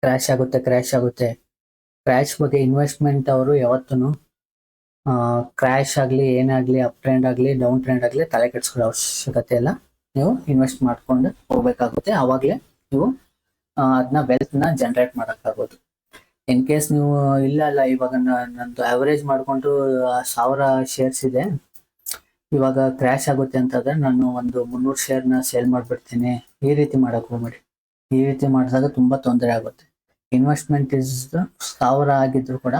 ಕ್ರ್ಯಾಶ್ ಆಗುತ್ತೆ. ಕ್ರ್ಯಾಶ್ ಬಗ್ಗೆ ಇನ್ವೆಸ್ಟ್ಮೆಂಟ್ ಅವರು ಯಾವತ್ತೂ ಕ್ರ್ಯಾಶ್ ಆಗ್ಲಿ ಏನಾಗ್ಲಿ ಅಪ್ ಟ್ರೆಂಡ್ ಆಗ್ಲಿ ಡೌನ್ ಟ್ರೆಂಡ್ ಆಗ್ಲಿ ತಲೆ ಕೆಡಿಸ್ಕೊಳ್ಳೋ ಅವಶ್ಯಕತೆ ಇಲ್ಲ. ನೀವು ಇನ್ವೆಸ್ಟ್ ಮಾಡ್ಕೊಂಡು ಹೋಗ್ಬೇಕಾಗುತ್ತೆ. ಅವಾಗ್ಲೇ ನೀವು ಅದನ್ನ ವೆಲ್ತ್ ನ ಜನರೇಟ್ ಮಾಡಕ್ಕಾಗೋದು. ಇನ್ ಕೇಸ್ ನೀವು ಇಲ್ಲ ಇವಾಗ ನಂದು ಅವರೇಜ್ ಮಾಡ್ಕೊಂಡು 1000 ಶೇರ್ಸ್ ಇದೆ, ಇವಾಗ ಕ್ರ್ಯಾಶ್ ಆಗುತ್ತೆ ಅಂತಂದ್ರೆ ನಾನು ಒಂದು 300 ಶೇರ್ನ ಸೇಲ್ ಮಾಡ್ಬಿಡ್ತೀನಿ, ಈ ರೀತಿ ಮಾಡಕ್ ಹೋಗ್ಬೇಡಿ. ಈ ರೀತಿ ಮಾಡಿದಾಗ ತುಂಬಾ ತೊಂದರೆ ಆಗುತ್ತೆ. ಇನ್ವೆಸ್ಟ್ಮೆಂಟ್ ಇಸ್ 1000 ಆಗಿದ್ರು ಕೂಡ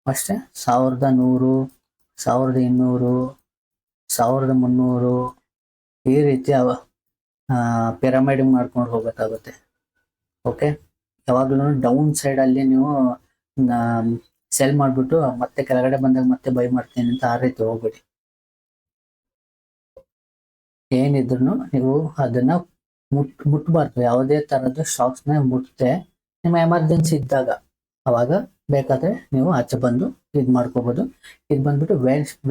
ಅಷ್ಟೇ 1100, 1200, 1300 ಈ ರೀತಿ ಪಿರಮಿಡ್ ಮಾಡ್ಕೊಂಡು ಹೋಗ್ಬೇಕಾಗುತ್ತೆ. ಓಕೆ, ಯಾವಾಗ್ಲೂ ಡೌನ್ ಸೈಡ್ ಅಲ್ಲಿ ನೀವು ಸೆಲ್ ಮಾಡ್ಬಿಟ್ಟು ಮತ್ತೆ ಕೆಳಗಡೆ ಬಂದಾಗ ಮತ್ತೆ ಬೈ ಮಾಡ್ತೀನಿ ಅಂತ ಆ ರೀತಿ ಹೋಗ್ಬಿಡಿ. ಏನಿದ್ರು ನೀವು ಅದನ್ನ ಮುಟ್ಬಾರ್ದು. ಯಾವುದೇ ತರದ್ದು ಸ್ಟಾಕ್ಸ್ ನ ಮುಟ್ಟೆ ನಿಮ್ಮ ಎಮರ್ಜೆನ್ಸಿ ಇದ್ದಾಗ ಅವಾಗ ಬೇಕಾದ್ರೆ ನೀವು ಆಚೆ ಬಂದು ಇದ್ ಮಾಡ್ಕೋಬಹುದು. ಇದು ಬಂದ್ಬಿಟ್ಟು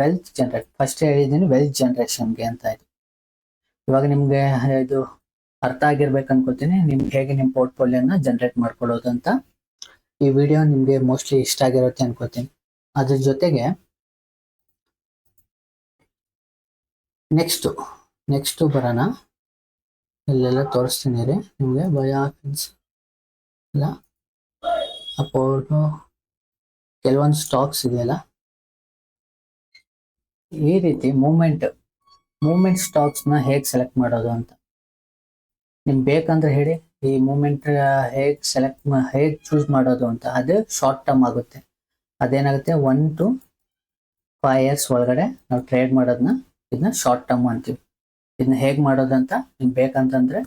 ವೆಲ್ತ್ ಜನರೇಟ್, ಫಸ್ಟ್ ಹೇಳಿದ್ದೀನಿ ವೆಲ್ತ್ ಜನರೇಷನ್ಗೆ ಅಂತ ಆಯ್ತು. ಇವಾಗ ನಿಮ್ಗೆ ಇದು ಅರ್ಥ ಆಗಿರ್ಬೇಕು ಅನ್ಕೋತೀನಿ, ನಿಮ್ಗೆ ಹೇಗೆ ನಿಮ್ ಪೋರ್ಟ್ಫೋಲಿಯೋನ ಜನರೇಟ್ ಮಾಡ್ಕೊಳ್ಳೋದು ಅಂತ. ಈ ವಿಡಿಯೋ ನಿಮ್ಗೆ ಮೋಸ್ಟ್ಲಿ ಇಷ್ಟ ಆಗಿರುತ್ತೆ ಅನ್ಕೋತೀನಿ. ಅದ್ರ ಜೊತೆಗೆ ನೆಕ್ಸ್ಟ್ ಬರೋಣ, ಇಲ್ಲೆಲ್ಲ ತೋರಿಸ್ತೀನಿ ರೀ ನಿಮ್ಗೆ. ಬಯಾಫಿನ್ಸ್ ಇಲ್ಲ ಅಪೋಲೋ ಕೆಲವೊಂದು ಸ್ಟಾಕ್ಸ್ ಇದೆಯಲ್ಲ, ಈ ರೀತಿ ಮೂವ್ಮೆಂಟ್ ಸ್ಟಾಕ್ಸ್ ನ ಹೇಗ್ ಸೆಲೆಕ್ಟ್ ಮಾಡೋದು ಅಂತ ನಿಮ್ಗೆ ಬೇಕಂದ್ರೆ ಹೇಳಿ. ಈ ಮೂವ್ಮೆಂಟ್ ಹೇಗ್ ಚೂಸ್ ಮಾಡೋದು ಅಂತ. ಅದು ಶಾರ್ಟ್ ಟರ್ಮ್ ಆಗುತ್ತೆ. ಅದೇನಾಗುತ್ತೆ 1 to 5 years ಒಳಗಡೆ ನಾವು ಟ್ರೇಡ್ ಮಾಡೋದನ್ನ ಇದನ್ನ ಶಾರ್ಟ್ ಟರ್ಮ್ ಅಂತೀವಿ. ಇದನ್ನ ಹೇಗೆ ಮಾಡೋದಂತ ನಿಮ್ಗೆ ಬೇಕಂತಂದ್ರೆ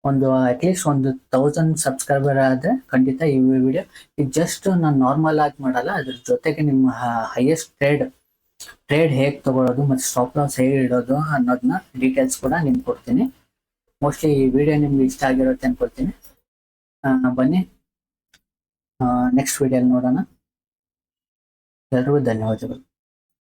ಒಂದು ಅಟ್ಲೀಸ್ಟ್ ಒಂದು 1000 ಸಬ್ಸ್ಕ್ರೈಬರ್ ಆದ್ರೆ ಖಂಡಿತ ಈ ವಿಡಿಯೋ ಇದು ಜಸ್ಟ್ ನಾನು ನಾರ್ಮಲ್ ಆಗಿ ಮಾಡಲ್ಲ, ಅದ್ರ ಜೊತೆಗೆ ನಿಮ್ಮ ಹೈಯೆಸ್ಟ್ ಟ್ರೇಡ್ ಹೇಗೆ ತಗೊಳ್ಳೋದು ಮತ್ತು ಸ್ಟಾಪ್ ಲಾಸ್ ಹೇಗೆ ಇಡೋದು ಅನ್ನೋದನ್ನ ಡೀಟೇಲ್ಸ್ ಕೂಡ ನಿಮ್ಗೆ ಕೊಡ್ತೀನಿ. ಮೋಸ್ಟ್ಲಿ ಈ ವಿಡಿಯೋ ನಿಮ್ಗೆ ಇಷ್ಟ ಆಗಿರುತ್ತೆ ಅನ್ಕೊಳ್ತೀನಿ. ಬನ್ನಿ ನೆಕ್ಸ್ಟ್ ವಿಡಿಯೋಲಿ ನೋಡೋಣ. ಎಲ್ರಿಗೂ ಧನ್ಯವಾದಗಳು.